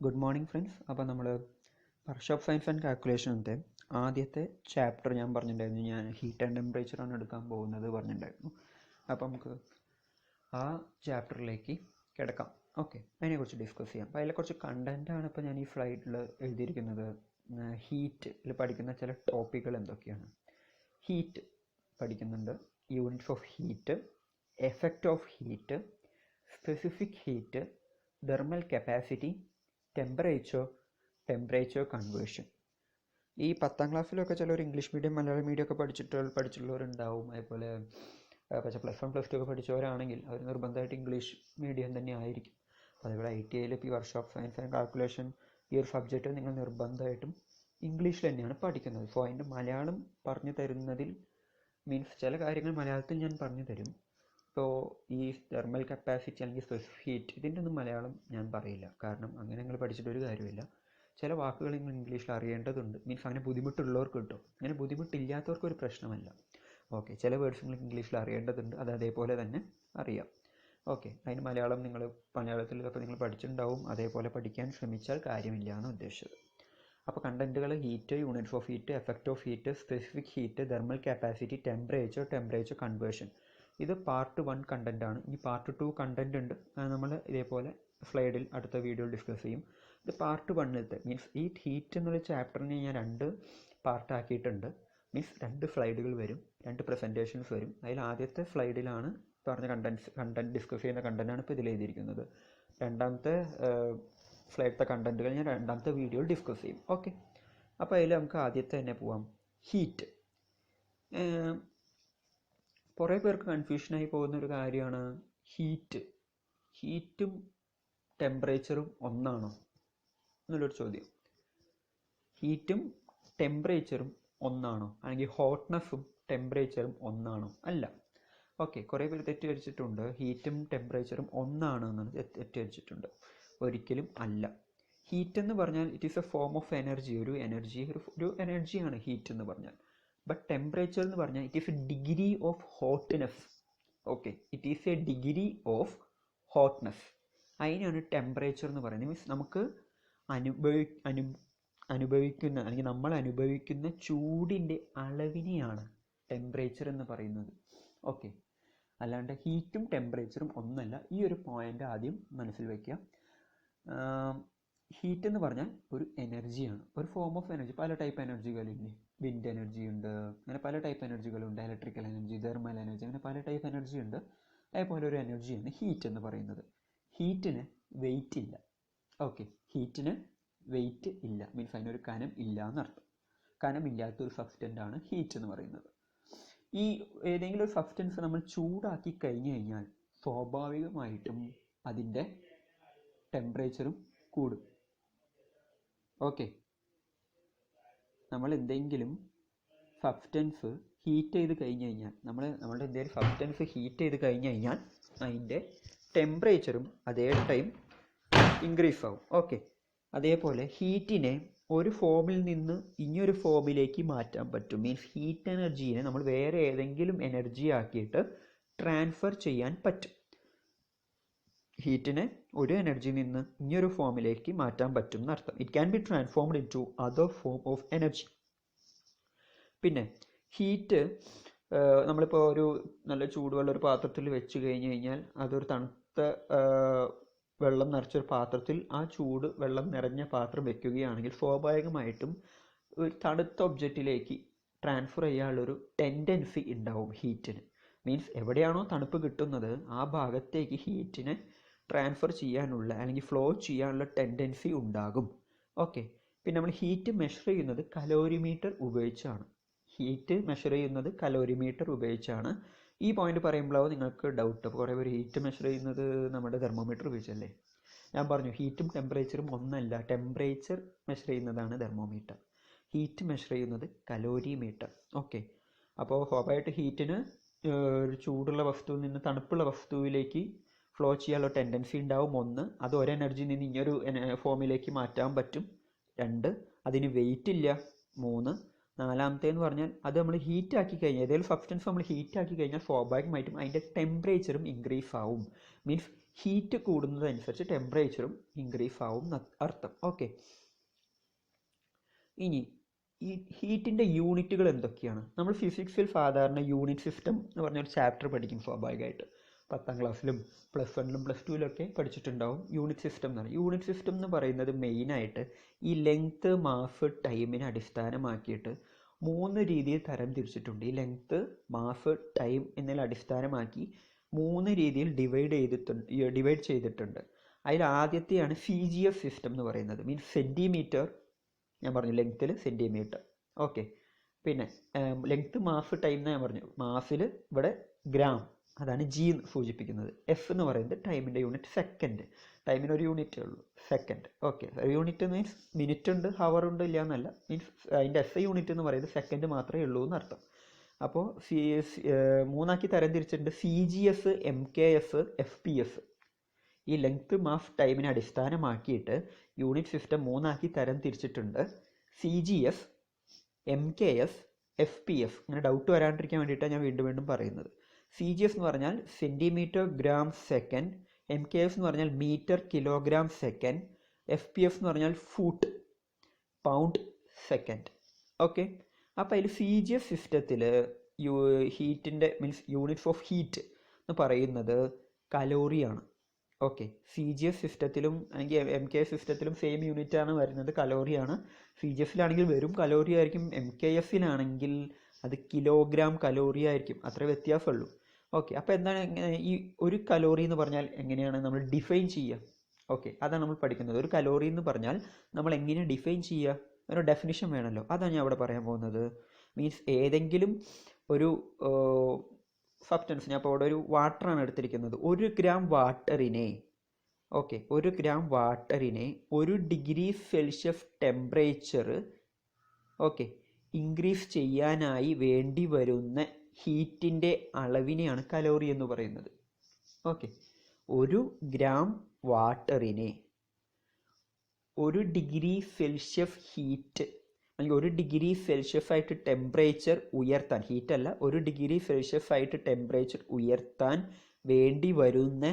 Good morning friends. അപ്പോൾ നമ്മൾ workshop science and കാൽക്കുലേഷൻ്റെ ആദ്യത്തെ ചാപ്റ്റർ ഞാൻ പറഞ്ഞിട്ടുണ്ടായിരുന്നു. ഞാൻ ഹീറ്റ് ആൻഡ് ടെമ്പറേച്ചറാണ് എടുക്കാൻ പോകുന്നത് പറഞ്ഞിട്ടുണ്ടായിരുന്നു. അപ്പോൾ നമുക്ക് ആ ചാപ്റ്ററിലേക്ക് കിടക്കാം. ഓക്കെ, അതിനെക്കുറിച്ച് ഡിസ്കസ് ചെയ്യാം. അപ്പോൾ അതിലെ കുറച്ച് കണ്ടൻറ്റാണ് ഇപ്പോൾ ഞാൻ ഈ സ്ലൈഡിൽ എഴുതിയിരിക്കുന്നത്. ഹീറ്റിൽ പഠിക്കുന്ന ചില ടോപ്പിക്കുകൾ എന്തൊക്കെയാണ്. ഹീറ്റ് പഠിക്കുന്നുണ്ട്, units of heat, effect of heat, specific heat, thermal capacity, temperature conversion. ഈ 10ാം ക്ലാസ്സിലൊക്കെ ചിലർ ഇംഗ്ലീഷ് മീഡിയം മലയാളം മീഡിയം ഒക്കെ പഠിച്ചിട്ടുള്ളവരുണ്ടാവും. അതുപോലെ പക്ഷേ +1 +2 ഒക്കെ പഠിച്ചവരാണെങ്കിൽ അവർ നിർബന്ധമായിട്ട് ഇംഗ്ലീഷ് മീഡിയം തന്നെ ആയിരിക്കും. അതേപോലെ ITIയിൽ ഇപ്പോൾ ഈ വർക്ക്ഷോപ്പ് സയൻസ് ആൻഡ് കാൽക്കുലേഷൻ ഈ ഒരു സബ്ജക്റ്റ് നിങ്ങൾ നിർബന്ധമായിട്ടും ഇംഗ്ലീഷിൽ തന്നെയാണ് പഠിക്കുന്നത്. സോ അതിൻ്റെ മലയാളം പറഞ്ഞു തരുന്നതിൽ മീൻസ് ചില കാര്യങ്ങൾ മലയാളത്തിൽ ഞാൻ പറഞ്ഞു തരും. ഇപ്പോൾ ഈ തെർമൽ കപ്പാസിറ്റി അല്ലെങ്കിൽ സ്പെസിഫിക് ഹീറ്റ് ഇതിൻ്റെ ഒന്നും മലയാളം ഞാൻ പറയില്ല, കാരണം അങ്ങനെ നിങ്ങൾ പഠിച്ചിട്ടൊരു കാര്യമില്ല. ചില വാക്കുകൾ നിങ്ങൾ ഇംഗ്ലീഷിൽ അറിയേണ്ടതുണ്ട്. മീൻസ് അങ്ങനെ ബുദ്ധിമുട്ടുള്ളവർക്ക് കിട്ടും, അങ്ങനെ ബുദ്ധിമുട്ടില്ലാത്തവർക്ക് ഒരു പ്രശ്നമല്ല. ഓക്കെ, ചില വേർഡ്സ് നിങ്ങൾ ഇംഗ്ലീഷിൽ അറിയേണ്ടതുണ്ട്, അത് അതേപോലെ തന്നെ അറിയാം. ഓക്കെ, അതിന് മലയാളത്തിൽ അപ്പോൾ നിങ്ങൾ പഠിച്ചിട്ടുണ്ടാവും, അതേപോലെ പഠിക്കാൻ ശ്രമിച്ചാൽ കാര്യമില്ല എന്ന് ഉദ്ദേശിച്ചത്. അപ്പോൾ കണ്ടൻറ്റുകൾ heat, units of heat, effect of heat, specific heat, thermal capacity, temperature conversion. ഇത് പാർട്ട് 1 കണ്ടൻ്റ് ആണ്. ഇനി പാർട്ട് 2 കണ്ടൻ്റ് ഉണ്ട്, നമ്മൾ ഇതേപോലെ സ്ലൈഡിൽ അടുത്ത വീഡിയോയിൽ ഡിസ്കസ് ചെയ്യും. ഇത് പാർട്ട് 1ത്തെ മീൻസ് ഈ ഹീറ്റ് എന്നുള്ള ചാപ്റ്ററിനെ ഞാൻ 2 പാർട്ടാക്കിയിട്ടുണ്ട്. മീൻസ് 2 സ്ലൈഡുകൾ വരും, 2 പ്രസൻറ്റേഷൻസ് വരും. അതിൽ ആദ്യത്തെ സ്ലൈഡിലാണ് പറഞ്ഞ കണ്ടൻറ്റ് ഡിസ്കസ് ചെയ്യുന്ന കണ്ടൻ്റാണ് ഇപ്പോൾ ഇതിൽ എഴുതിയിരിക്കുന്നത്. രണ്ടാമത്തെ സ്ലൈഡത്തെ കണ്ടൻറ്റുകൾ ഞാൻ രണ്ടാമത്തെ വീഡിയോയിൽ ഡിസ്കസ് ചെയ്യും. ഓക്കെ, അപ്പോൾ അതിൽ നമുക്ക് ആദ്യത്തെ തന്നെ പോവാം. ഹീറ്റ്. കുറേ പേർക്ക് കൺഫ്യൂഷനായി പോകുന്ന ഒരു കാര്യമാണ് ഹീറ്റും ടെമ്പറേച്ചറും ഒന്നാണോ എന്നുള്ളൊരു ചോദ്യം. ഹീറ്റും ടെമ്പറേച്ചറും ഒന്നാണോ, അല്ലെങ്കിൽ ഹോട്ട്നെസ്സും ടെമ്പറേച്ചറും ഒന്നാണോ? അല്ല. ഓക്കെ, കുറേ പേര് തെറ്റിദ്ധരിച്ചിട്ടുണ്ട്, ഹീറ്റും ടെമ്പറേച്ചറും ഒന്നാണെന്നാണ് തെറ്റിദ്ധരിച്ചിട്ടുണ്ട്. ഒരിക്കലും അല്ല. ഹീറ്റ് എന്ന് പറഞ്ഞാൽ it is A form of energy, ഒരു എനർജിയാണ് ഹീറ്റ് എന്ന് പറഞ്ഞാൽ. ബട്ട് ടെമ്പറേച്ചർ എന്ന് പറഞ്ഞാൽ it is A degree of hotness. Okay, it is A degree of hotness. അതിനാണ് ടെമ്പറേച്ചർ എന്ന് പറയുന്നത്. മീൻസ് നമുക്ക് അനുഭവിക്കുന്ന അല്ലെങ്കിൽ നമ്മൾ അനുഭവിക്കുന്ന ചൂടിൻ്റെ അളവിനെയാണ് ടെമ്പറേച്ചർ എന്ന് പറയുന്നത്. ഓക്കെ, അല്ലാണ്ട് ഹീറ്റും ടെമ്പറേച്ചറും ഒന്നല്ല. ഈ ഒരു പോയിൻ്റ് ആദ്യം മനസ്സിൽ വയ്ക്കുക. ഹീറ്റ് എന്ന് പറഞ്ഞാൽ ഒരു എനർജിയാണ്, ഒരു ഫോം ഓഫ് എനർജി. പല ടൈപ്പ് എനർജികളില്ലേ, വിൻഡ് എനർജി ഉണ്ട്, അങ്ങനെ പല ടൈപ്പ് എനർജികളുണ്ട്, ഇലക്ട്രിക്കൽ എനർജി, തെർമൽ എനർജി, അങ്ങനെ പല ടൈപ്പ് എനർജി ഉണ്ട്. അതേപോലെ ഒരു എനർജിയാണ് ഹീറ്റ് എന്ന് പറയുന്നത്. ഹീറ്റിന് വെയിറ്റ് ഇല്ല. ഓക്കെ, ഹീറ്റിന് വെയിറ്റ് ഇല്ല, മീൻസ് അതിനൊരു കനം ഇല്ല എന്നർത്ഥം. കനമില്ലാത്തൊരു സബ്സ്റ്റൻ്റ് ആണ് ഹീറ്റ് എന്ന് പറയുന്നത്. ഈ ഏതെങ്കിലും ഒരു സബ്സ്റ്റൻസ് നമ്മൾ ചൂടാക്കി കഴിഞ്ഞു കഴിഞ്ഞാൽ സ്വാഭാവികമായിട്ടും അതിൻ്റെ ടെമ്പറേച്ചറും കൂടും. ഓക്കെ, നമ്മൾ എന്തെങ്കിലും സബ്സ്റ്റൻസ് ഹീറ്റ് ചെയ്ത് കഴിഞ്ഞ് കഴിഞ്ഞാൽ നമ്മളുടെ എന്തെങ്കിലും സബ്സ്റ്റൻസ് ഹീറ്റ് ചെയ്ത് കഴിഞ്ഞ് കഴിഞ്ഞാൽ അതിൻ്റെ ടെമ്പറേച്ചറും അതേ ടൈം ഇൻക്രീസ് ആവും. ഓക്കെ, അതേപോലെ ഹീറ്റിനെ ഒരു ഫോമിൽ നിന്ന് ഇനിയൊരു ഫോമിലേക്ക് മാറ്റാൻ പറ്റും. മീൻസ് ഹീറ്റ് എനർജീനെ നമ്മൾ വേറെ ഏതെങ്കിലും എനർജി ആക്കിയിട്ട് ട്രാൻസ്ഫർ ചെയ്യാൻ പറ്റും. ഹീറ്റിനെ ഒരു എനർജിയിൽ നിന്ന് ഇനിയൊരു ഫോമിലേക്ക് മാറ്റാൻ പറ്റും എന്നർത്ഥം. It can be transformed into other form of energy. പിന്നെ ഹീറ്റ് നമ്മളിപ്പോൾ ഒരു നല്ല ചൂടുവെള്ളം ഒരു പാത്രത്തിൽ വെച്ച് കഴിഞ്ഞ് കഴിഞ്ഞാൽ അതൊരു തണുത്ത വെള്ളം നിറച്ചൊരു പാത്രത്തിൽ ആ ചൂട് വെള്ളം നിറഞ്ഞ പാത്രം വെക്കുകയാണെങ്കിൽ സ്വാഭാവികമായിട്ടും ഒരു തണുത്ത ഒബ്ജക്റ്റിലേക്ക് ട്രാൻസ്ഫർ ചെയ്യാനുള്ളൊരു ടെൻഡൻസി ഉണ്ടാവും ഹീറ്റിന്. മീൻസ് എവിടെയാണോ തണുപ്പ് കിട്ടുന്നത് ആ ഭാഗത്തേക്ക് ഹീറ്റിനെ ട്രാൻസ്ഫർ ചെയ്യാനുള്ള അല്ലെങ്കിൽ ഫ്ലോ ചെയ്യാനുള്ള ടെൻഡൻസി ഉണ്ടാകും. ഓക്കെ, പിന്നെ നമ്മൾ ഹീറ്റ് മെഷർ ചെയ്യുന്നത് കലോറിമീറ്റർ ഉപയോഗിച്ചാണ്. ഈ പോയിന്റ് പറയുമ്പോഴോ നിങ്ങൾക്ക് ഡൗട്ട്. അപ്പോൾ കുറേ പേര് ഹീറ്റ് മെഷർ ചെയ്യുന്നത് നമ്മുടെ തെർമോമീറ്റർ ഉപയോഗിച്ചല്ലേ. ഞാൻ പറഞ്ഞു ഹീറ്റും ടെമ്പറേച്ചറും ഒന്നല്ല. ടെമ്പറേച്ചർ മെഷർ ചെയ്യുന്നതാണ് തെർമോമീറ്റർ, ഹീറ്റ് മെഷർ ചെയ്യുന്നത് കലോറിമീറ്റർ. ഓക്കെ, അപ്പോൾ സ്വാഭാവികമായിട്ട് ഹീറ്റിന് ഒരു ചൂടുള്ള വസ്തുവിൽ നിന്ന് തണുപ്പുള്ള വസ്തുവിലേക്ക് ഫ്ലോ ചെയ്യാനുള്ള ടെൻഡൻസി ഉണ്ടാവും. 1, അത് ഒരു എനർജിയിൽ നിന്ന് ഇനിയൊരു ഫോമിലേക്ക് മാറ്റാൻ പറ്റും. 2, അതിന് വെയിറ്റ് ഇല്ല. 3, നാലാമത്തേന്ന് പറഞ്ഞാൽ അത് നമ്മൾ ഹീറ്റ് ആക്കി കഴിഞ്ഞാൽ ഏതെങ്കിലും സബ്സ്റ്റൻസ് നമ്മൾ ഹീറ്റ് ആക്കി കഴിഞ്ഞാൽ സ്വാഭാവികമായിട്ടും അതിൻ്റെ ടെമ്പറേച്ചറും ഇൻക്രീസ് ആവും. മീൻസ് ഹീറ്റ് കൂടുന്നതനുസരിച്ച് ടെമ്പറേച്ചറും ഇൻക്രീസ് ആവും അർത്ഥം. ഓക്കെ, ഇനി ഈ ഹീറ്റിൻ്റെ യൂണിറ്റുകൾ എന്തൊക്കെയാണ്? നമ്മൾ ഫിസിക്സിൽ സാധാരണ യൂണിറ്റ് സിസ്റ്റം എന്ന് പറഞ്ഞൊരു ചാപ്റ്റർ പഠിക്കും സ്വാഭാവികമായിട്ട്. 10ാം ക്ലാസ്സിലും +1ലും +2ലൊക്കെ പഠിച്ചിട്ടുണ്ടാവും യൂണിറ്റ് സിസ്റ്റം എന്നാണ്. യൂണിറ്റ് സിസ്റ്റം എന്ന് പറയുന്നത് മെയിനായിട്ട് ഈ ലെങ്ത്ത്, മാസ്, ടൈമിനെ അടിസ്ഥാനമാക്കിയിട്ട് 3 രീതിയിൽ തരം തിരിച്ചിട്ടുണ്ട്. ഈ ലെങ്ത്ത്, മാസ്, ടൈം എന്നതിൽ അടിസ്ഥാനമാക്കി 3 രീതിയിൽ ഡിവൈഡ് ചെയ്തിട്ടുണ്ട്. അതിൽ ആദ്യത്തെയാണ് CGS സിസ്റ്റം എന്ന് പറയുന്നത്. മീൻസ് സെൻറ്റിമീറ്റർ, ഞാൻ പറഞ്ഞു ലെങ്ത്തിൽ സെൻറ്റിമീറ്റർ. ഓക്കെ, പിന്നെ ലെങ്ത്ത്, മാസ്, ടൈം എന്ന് ഞാൻ പറഞ്ഞു. മാസിൽ ഇവിടെ ഗ്രാം, അതാണ് G സൂചിപ്പിക്കുന്നത്. F എന്ന് പറയുന്നത് ടൈമിൻ്റെ യൂണിറ്റ് സെക്കൻഡ്. ടൈമിന് ഒരു യൂണിറ്റേ ഉള്ളൂ, second. Okay, unit means minute ഉണ്ട്, ഹവർ ഉണ്ട്, ഇല്ല എന്നല്ല. മീൻസ് അതിൻ്റെ SI യൂണിറ്റ് എന്ന് പറയുന്നത് സെക്കൻഡ് മാത്രമേ ഉള്ളൂ എന്നർത്ഥം. അപ്പോൾ 3ആക്കി തരം തിരിച്ചിട്ടുണ്ട്: CGS, MKS, FPS. ഈ ലെങ്ത്ത്, മാസ്, ടൈമിനെ അടിസ്ഥാനമാക്കിയിട്ട് യൂണിറ്റ് സിസ്റ്റം 3ആക്കി തരം തിരിച്ചിട്ടുണ്ട്: CGS, MKS, FPS. അങ്ങനെ ഡൗട്ട് വരാണ്ടിരിക്കാൻ വേണ്ടിയിട്ടാണ് ഞാൻ വീണ്ടും വീണ്ടും പറയുന്നത്. CGS എന്ന് പറഞ്ഞാൽ സെൻറ്റിമീറ്റർ ഗ്രാം സെക്കൻഡ്, MKS എന്ന് പറഞ്ഞാൽ മീറ്റർ കിലോഗ്രാം സെക്കൻഡ്, FPS എന്ന് പറഞ്ഞാൽ ഫൂട്ട് പൗണ്ട് സെക്കൻഡ്. ഓക്കെ, അപ്പോൾ അതിൽ CGS സിസ്റ്റത്തിൽ ഹീറ്റിൻ്റെ മീൻസ് യൂണിറ്റ്സ് ഓഫ് ഹീറ്റ് എന്ന് പറയുന്നത് കലോറിയാണ്. ഓക്കെ, CGS സിസ്റ്റത്തിലും അല്ലെങ്കിൽ MKS സിസ്റ്റത്തിലും സെയിം യൂണിറ്റാണ് വരുന്നത്, കലോറിയാണ്. CGSലാണെങ്കിൽ വെറും കലോറി ആയിരിക്കും, MKSലാണെങ്കിൽ അത് കിലോഗ്രാം കലോറി ആയിരിക്കും. അത്ര വ്യത്യാസമുള്ളൂ. ഓക്കെ, അപ്പോൾ എന്താണ് ഈ ഒരു കലോറി എന്ന് പറഞ്ഞാൽ എങ്ങനെയാണ് നമ്മൾ ഡിഫൈൻ ചെയ്യുക? ഓക്കെ, അതാണ് നമ്മൾ പഠിക്കുന്നത്. ഒരു കലോറി എന്ന് പറഞ്ഞാൽ നമ്മൾ എങ്ങനെ ഡിഫൈൻ ചെയ്യുക? ഒരു ഡെഫിനിഷൻ വേണമല്ലോ, അതാണ് ഞാൻ അവിടെ പറയാൻ പോകുന്നത്. മീൻസ് ഏതെങ്കിലും ഒരു സബ്സ്റ്റൻസ്, ഞാൻ അപ്പോൾ അവിടെ ഒരു വാട്ടറാണ് എടുത്തിരിക്കുന്നത്. 1 ഗ്രാം വാട്ടറിനെ, ഓക്കെ, 1 ഗ്രാം വാട്ടറിനെ 1 degree Celsius temperature okay increase ചെയ്യാനായി വേണ്ടി വരുന്ന ഹീറ്റിൻ്റെ അളവിനെയാണ് കലോറി എന്ന് പറയുന്നത്. ഓക്കെ, 1 ഗ്രാം വാട്ടറിനെ 1 ഡിഗ്രി സെൽഷ്യസ് ഹീറ്റ് അല്ലെങ്കിൽ 1 ഡിഗ്രി സെൽഷ്യസ് ആയിട്ട് ടെമ്പറേച്ചർ ഉയർത്താൻ, ഹീറ്റല്ല, 1 ഡിഗ്രി സെൽഷ്യസ് ആയിട്ട് ടെമ്പറേച്ചർ ഉയർത്താൻ വേണ്ടി വരുന്ന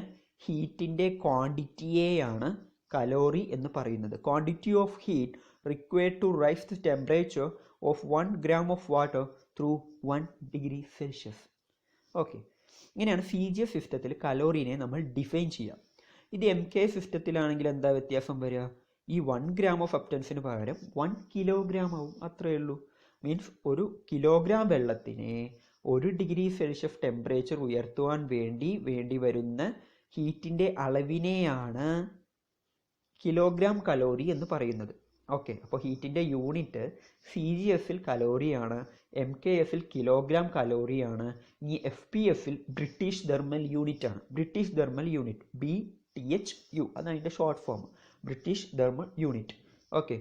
ഹീറ്റിൻ്റെ ക്വാണ്ടിറ്റിയെയാണ് കലോറി എന്ന് പറയുന്നത്. Quantity of heat required to raise the temperature of 1 gram of water through 1 degree Celsius. Okay, ഇങ്ങനെയാണ് CGS സിസ്റ്റത്തിൽ കലോറിനെ നമ്മൾ ഡിഫൈൻ ചെയ്യുക. ഇത് MKS സിസ്റ്റത്തിലാണെങ്കിൽ എന്താ വ്യത്യാസം വരിക? ഈ 1 gram ഓഫ് സബ്സ്റ്റൻസിന് പകരം 1 കിലോഗ്രാം ആവും, അത്രയേ ഉള്ളൂ. മീൻസ് 1 കിലോഗ്രാം വെള്ളത്തിനെ 1 ഡിഗ്രി സെൽഷ്യസ് ടെമ്പറേച്ചർ ഉയർത്തുവാൻ വേണ്ടി വരുന്ന ഹീറ്റിൻ്റെ അളവിനെയാണ് കിലോഗ്രാം കലോറി എന്ന് പറയുന്നത്. ഓക്കെ, അപ്പോൾ ഹീറ്റിൻ്റെ യൂണിറ്റ് CGSൽ കലോറിയാണ്, MKSൽ കിലോഗ്രാം കലോറിയാണ്. ഇനി FPSൽ ബ്രിട്ടീഷ് തെർമൽ യൂണിറ്റ് ആണ്. ബ്രിട്ടീഷ് തെർമൽ യൂണിറ്റ് BTHU, അതാണ് അതിൻ്റെ short form, British thermal unit. Okay,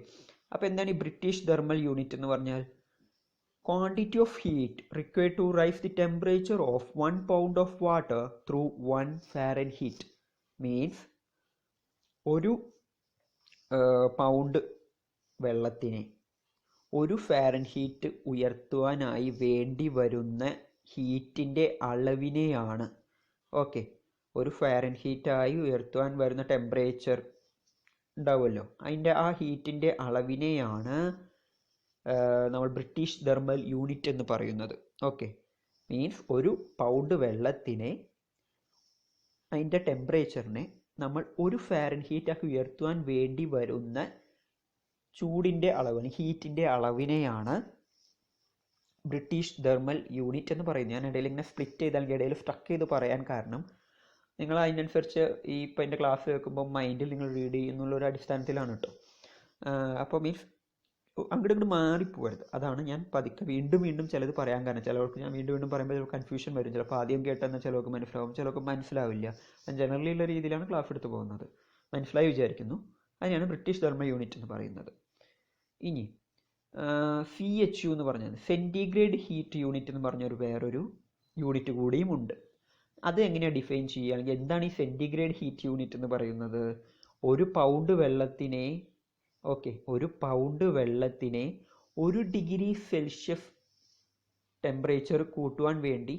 അപ്പോൾ എന്താണ് ഈ ബ്രിട്ടീഷ് തെർമൽ യൂണിറ്റ് എന്ന് പറഞ്ഞാൽ? Quantity of heat required to raise the temperature of 1 pound of water through 1 Fahrenheit. Means 1 pound വെള്ളത്തിനെ 1 Fahrenheit ഉയർത്തുവാനായി വേണ്ടി വരുന്ന ഹീറ്റിൻ്റെ അളവിനെയാണ്, ഓക്കെ, 1 ഫാരൻഹീറ്റായി ഉയർത്തുവാൻ വരുന്ന ടെമ്പറേച്ചർ ഉണ്ടാവുമല്ലോ, അതിൻ്റെ ആ ഹീറ്റിൻ്റെ അളവിനെയാണ് നമ്മൾ ബ്രിട്ടീഷ് തെർമൽ യൂണിറ്റ് എന്ന് പറയുന്നത്. ഓക്കെ, മീൻസ് 1 പൗണ്ട് വെള്ളത്തിനെ അതിൻ്റെ ടെമ്പറേച്ചറിനെ നമ്മൾ 1 ഫാരൻഹീറ്റാക്കി ഉയർത്തുവാൻ വേണ്ടി വരുന്ന ചൂടിൻ്റെ അളവിന്, ഹീറ്റിൻ്റെ അളവിനെയാണ് ബ്രിട്ടീഷ് തെർമൽ യൂണിറ്റ് എന്ന് പറയുന്നത്. ഞാൻ ഇടയിൽ ഇങ്ങനെ സ്പ്ലിറ്റ് ചെയ്താൽ ഇടയിൽ സ്റ്റക്ക് ചെയ്ത് പറയാൻ കാരണം നിങ്ങൾ അതിനനുസരിച്ച് ഈ ഇപ്പം എൻ്റെ ക്ലാസ് കേൾക്കുമ്പോൾ മൈൻഡിൽ നിങ്ങൾ റീഡ് ചെയ്യുന്നുള്ളൊരു അടിസ്ഥാനത്തിലാണ് കേട്ടോ. അപ്പോൾ മീൻസ് അങ്ങോട്ട് മാറിപ്പോകരുത്, അതാണ് ഞാൻ പതുക്കെ വീണ്ടും വീണ്ടും ചിലത് പറയാൻ കാരണം. ചിലവർക്ക് ഞാൻ വീണ്ടും വീണ്ടും പറയുമ്പോൾ ചിലപ്പോൾ കൺഫ്യൂഷൻ വരും. ചിലപ്പോൾ ആദ്യം കേട്ടെന്നാൽ ചിലർക്ക് മനസ്സിലാവും, ചിലർക്ക് മനസ്സിലാവില്ല. ഞാൻ ജനറലി ഉള്ള രീതിയിലാണ് ക്ലാസ് എടുത്ത് പോകുന്നത്. മനസ്സിലായി വിചാരിക്കുന്നു. അതിനാണ് ബ്രിട്ടീഷ് തെർമൽ യൂണിറ്റ് എന്ന് പറയുന്നത്. ഇനി CHU എന്ന് പറഞ്ഞത് സെൻറ്റിഗ്രേഡ് ഹീറ്റ് യൂണിറ്റ് എന്ന് പറഞ്ഞൊരു വേറൊരു യൂണിറ്റ് കൂടിയും ഉണ്ട്. അത് എങ്ങനെയാണ് ഡിഫൈൻ ചെയ്യുക, അല്ലെങ്കിൽ എന്താണ് ഈ സെൻറ്റിഗ്രേഡ് ഹീറ്റ് യൂണിറ്റ് എന്ന് പറയുന്നത്? 1 പൗണ്ട് വെള്ളത്തിനെ, ഓക്കെ, 1 പൗണ്ട് വെള്ളത്തിനെ 1 ഡിഗ്രി സെൽഷ്യസ് ടെമ്പറേച്ചർ കൂട്ടുവാൻ വേണ്ടി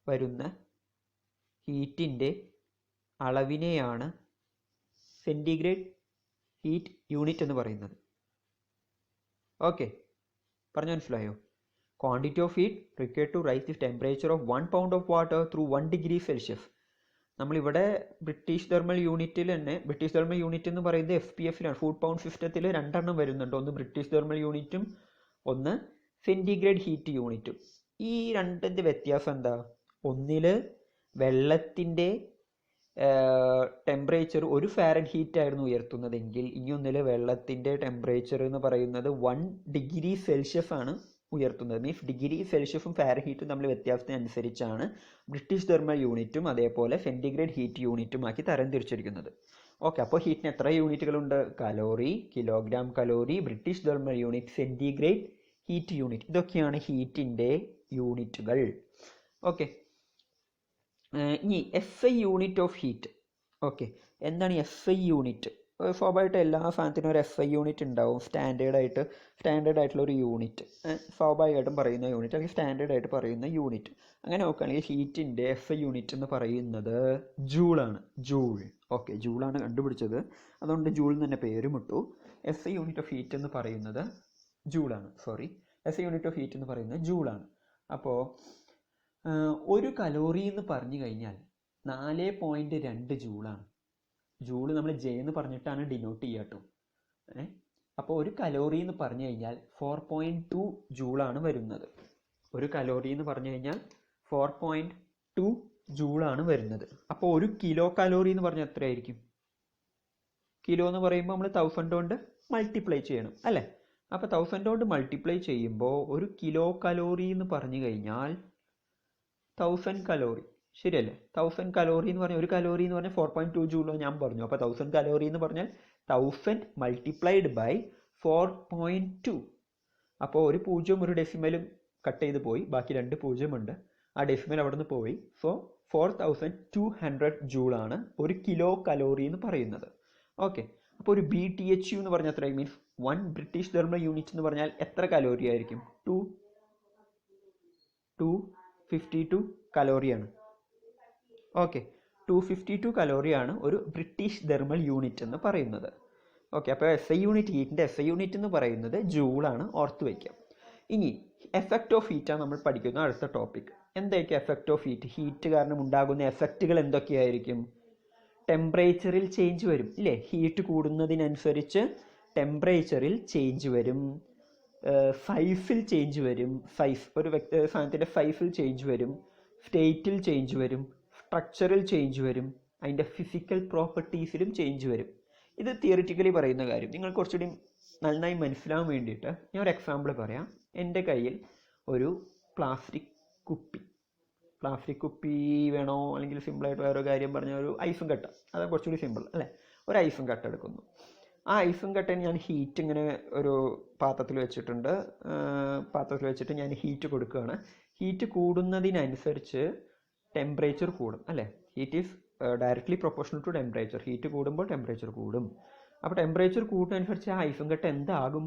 വരുന്ന ഹീറ്റിൻ്റെ അളവിനെയാണ് സെൻറ്റിഗ്രേഡ് ഹീറ്റ് യൂണിറ്റ് എന്ന് പറയുന്നത്. ഓക്കെ, പറഞ്ഞു മനസ്സിലായോ? Quantity of heat required to raise the temperature of 1 pound of water through 1 degree Celsius. നമ്മളിവിടെ ബ്രിട്ടീഷ് തെർമൽ യൂണിറ്റിൽ തന്നെ, ബ്രിട്ടീഷ് തെർമൽ യൂണിറ്റ് എന്ന് പറയുന്നത് FPF-ലാണ്, ഫുഡ് പൗണ്ട് സിസ്റ്റത്തിൽ 2 എണ്ണം വരുന്നുണ്ട്. ഒന്ന് ബ്രിട്ടീഷ് തെർമൽ യൂണിറ്റും ഒന്ന് സെൻറ്റിഗ്രേഡ് ഹീറ്റ് യൂണിറ്റും. ഈ രണ്ടിൻ്റെ വ്യത്യാസം എന്താ? ഒന്നിൽ വെള്ളത്തിൻ്റെ ടെമ്പറേച്ചർ 1 ഫാരൻഹീറ്റ് ആയിരുന്നു ഉയർത്തുന്നതെങ്കിൽ ഇനിയൊന്നിൽ വെള്ളത്തിൻ്റെ ടെമ്പറേച്ചർ എന്ന് പറയുന്നത് 1 degree Celsius ആണ് ഉയർത്തുന്നത്. മീൻസ് ഡിഗ്രി സെൽഷ്യസും ഫാരൻഹീറ്റും തമ്മിൽ വ്യത്യാസത്തിനനുസരിച്ചാണ് ബ്രിട്ടീഷ് തെർമൽ യൂണിറ്റും അതേപോലെ സെൻറ്റിഗ്രേഡ് ഹീറ്റ് യൂണിറ്റുമാക്കി തരംതിരിച്ചിരിക്കുന്നത്. ഓക്കെ, അപ്പോൾ ഹീറ്റിന് എത്ര യൂണിറ്റുകളുണ്ട്? Calorie, kilogram calorie, British thermal unit, centigrade heat unit. ഇതൊക്കെയാണ് ഹീറ്റിൻ്റെ യൂണിറ്റുകൾ. ഓക്കെ, ഇനി SI unit of heat. Okay, എന്താണ് SI യൂണിറ്റ്? സ്വാഭാവികമായിട്ട് എല്ലാ സാധനത്തിനും ഒരു SI യൂണിറ്റ് ഉണ്ടാവും. സ്റ്റാൻഡേർഡ് ആയിട്ടുള്ള ഒരു യൂണിറ്റ്, സ്വാഭാവികമായിട്ടും പറയുന്ന യൂണിറ്റ് അല്ലെങ്കിൽ സ്റ്റാൻഡേർഡ് ആയിട്ട് പറയുന്ന യൂണിറ്റ്. അങ്ങനെ നോക്കുകയാണെങ്കിൽ ഹീറ്റിൻ്റെ SI യൂണിറ്റ് എന്ന് പറയുന്നത് ജൂളാണ്. ജൂൾ. ഓക്കെ, ജൂളാണ് കണ്ടുപിടിച്ചത്, അതുകൊണ്ട് ജൂൾ എന്ന് തന്നെ പേരും ഇട്ടു. SI യൂണിറ്റ് ഓഫ് ഹീറ്റ് എന്ന് പറയുന്നത് ജൂളാണ്. SI യൂണിറ്റ് ഓഫ് ഹീറ്റ് എന്ന് പറയുന്നത് ജൂളാണ്. അപ്പോൾ 1 കലോറി എന്ന് പറഞ്ഞു കഴിഞ്ഞാൽ 4.2 ജൂളാണ്. ജൂള് നമ്മൾ J എന്ന് പറഞ്ഞിട്ടാണ് ഡിനോട്ട് ചെയ്യുക കേട്ടോ. അപ്പോൾ 1 കലോറി എന്ന് പറഞ്ഞു കഴിഞ്ഞാൽ 4.2 ജൂളാണ് വരുന്നത്. 1 കലോറി എന്ന് പറഞ്ഞു കഴിഞ്ഞാൽ 4.2 ജൂളാണ് വരുന്നത്. അപ്പോൾ 1 കിലോ കലോറി എന്ന് പറഞ്ഞാൽ എത്രയായിരിക്കും? കിലോ എന്ന് പറയുമ്പോൾ നമ്മൾ 1000 കൊണ്ട് മൾട്ടിപ്ലൈ ചെയ്യണം അല്ലേ? അപ്പോൾ 1000 കൊണ്ട് മൾട്ടിപ്ലൈ ചെയ്യുമ്പോൾ 1 കിലോ കലോറി എന്ന് പറഞ്ഞു കഴിഞ്ഞാൽ 1000 കലോറി, ശരിയല്ലേ? 1000 കലോറി എന്ന് പറഞ്ഞാൽ 1 കലോറി എന്ന് പറഞ്ഞാൽ 4.2 ജൂളോ ഞാൻ പറഞ്ഞു. അപ്പോൾ 1000 കലോറി എന്ന് പറഞ്ഞാൽ 1000 മൾട്ടിപ്ലൈഡ് ബൈ 4.2. അപ്പോൾ ഒരു പൂജ്യവും ഒരു ഡെസിമലും കട്ട് ചെയ്ത് പോയി, ബാക്കി 2 പൂജ്യമുണ്ട്. ആ ഡെസിമൽ അവിടെ നിന്ന് പോയി. സോ 4200 ജൂളാണ് 1 കിലോ കലോറി എന്ന് പറയുന്നത്. ഓക്കെ, അപ്പോൾ ഒരു BTHU എന്ന് പറഞ്ഞാൽ എത്ര? മീൻസ് 1 ബ്രിട്ടീഷ് തെർമൽ യൂണിറ്റ് എന്ന് പറഞ്ഞാൽ എത്ര കലോറി ആയിരിക്കും? 252 കലോറിയാണ്. ഓക്കെ, 252 കലോറിയാണ് ഒരു ബ്രിട്ടീഷ് തെർമൽ യൂണിറ്റ് എന്ന് പറയുന്നത്. ഓക്കെ, അപ്പോൾ SI യൂണിറ്റ്, ഹീറ്റിൻ്റെ SI യൂണിറ്റ് എന്ന് പറയുന്നത് ജൂളാണ്, ഓർത്ത് വയ്ക്കാം. ഇനി എഫക്റ്റ് ഓഫ് ഹീറ്റാണ് നമ്മൾ പഠിക്കുന്ന അടുത്ത ടോപ്പിക്. എന്തായിരിക്കും എഫക്റ്റ് ഓഫ് ഹീറ്റ്? ഹീറ്റ് കാരണം ഉണ്ടാകുന്ന എഫക്റ്റുകൾ എന്തൊക്കെയായിരിക്കും? ടെമ്പറേച്ചറിൽ ചേഞ്ച് വരും ഇല്ലേ? ഹീറ്റ് കൂടുന്നതിനനുസരിച്ച് ടെമ്പറേച്ചറിൽ ചേഞ്ച് വരും, സൈസിൽ ചേഞ്ച് വരും. സൈസ്, ഒരു സാധനത്തിൻ്റെ സൈസിൽ ചേഞ്ച് വരും, സ്റ്റേറ്റിൽ ചേഞ്ച് വരും, സ്ട്രക്ചറിൽ ചേഞ്ച് വരും, അതിൻ്റെ ഫിസിക്കൽ പ്രോപ്പർട്ടീസിലും ചേഞ്ച് വരും. ഇത് തിയറിറ്റിക്കലി പറയുന്ന കാര്യം. നിങ്ങൾ കുറച്ചുകൂടി നന്നായി മനസ്സിലാവാൻ വേണ്ടിയിട്ട് ഞാൻ ഒരു എക്സാമ്പിൾ പറയാം. എൻ്റെ കയ്യിൽ ഒരു പ്ലാസ്റ്റിക് കുപ്പി വേണോ, അല്ലെങ്കിൽ സിമ്പിളായിട്ട് വേറൊരു കാര്യം പറഞ്ഞാൽ ഒരു ഐസും കട്ട, അത് കുറച്ചുകൂടി സിമ്പിൾ അല്ലേ? ഒരു ഐസും കട്ട എടുക്കുന്നു. ആ ഐസും കട്ടയിൽ ഞാൻ ഹീറ്റ് ഇങ്ങനെ ഒരു പാത്രത്തിൽ വെച്ചിട്ടുണ്ട്. പാത്രത്തിൽ വെച്ചിട്ട് ഞാൻ ഹീറ്റ് കൊടുക്കുകയാണ്. ഹീറ്റ് കൂടുന്നതിനനുസരിച്ച് ടെമ്പറേച്ചർ കൂടും അല്ലേ? Heat is directly proportional to temperature. Heat കൂടുമ്പോൾ ടെമ്പറേച്ചർ കൂടും. അപ്പോൾ ടെമ്പറേച്ചർ കൂടുന്നതനുസരിച്ച് ആ ഐസും കട്ട എന്താകും?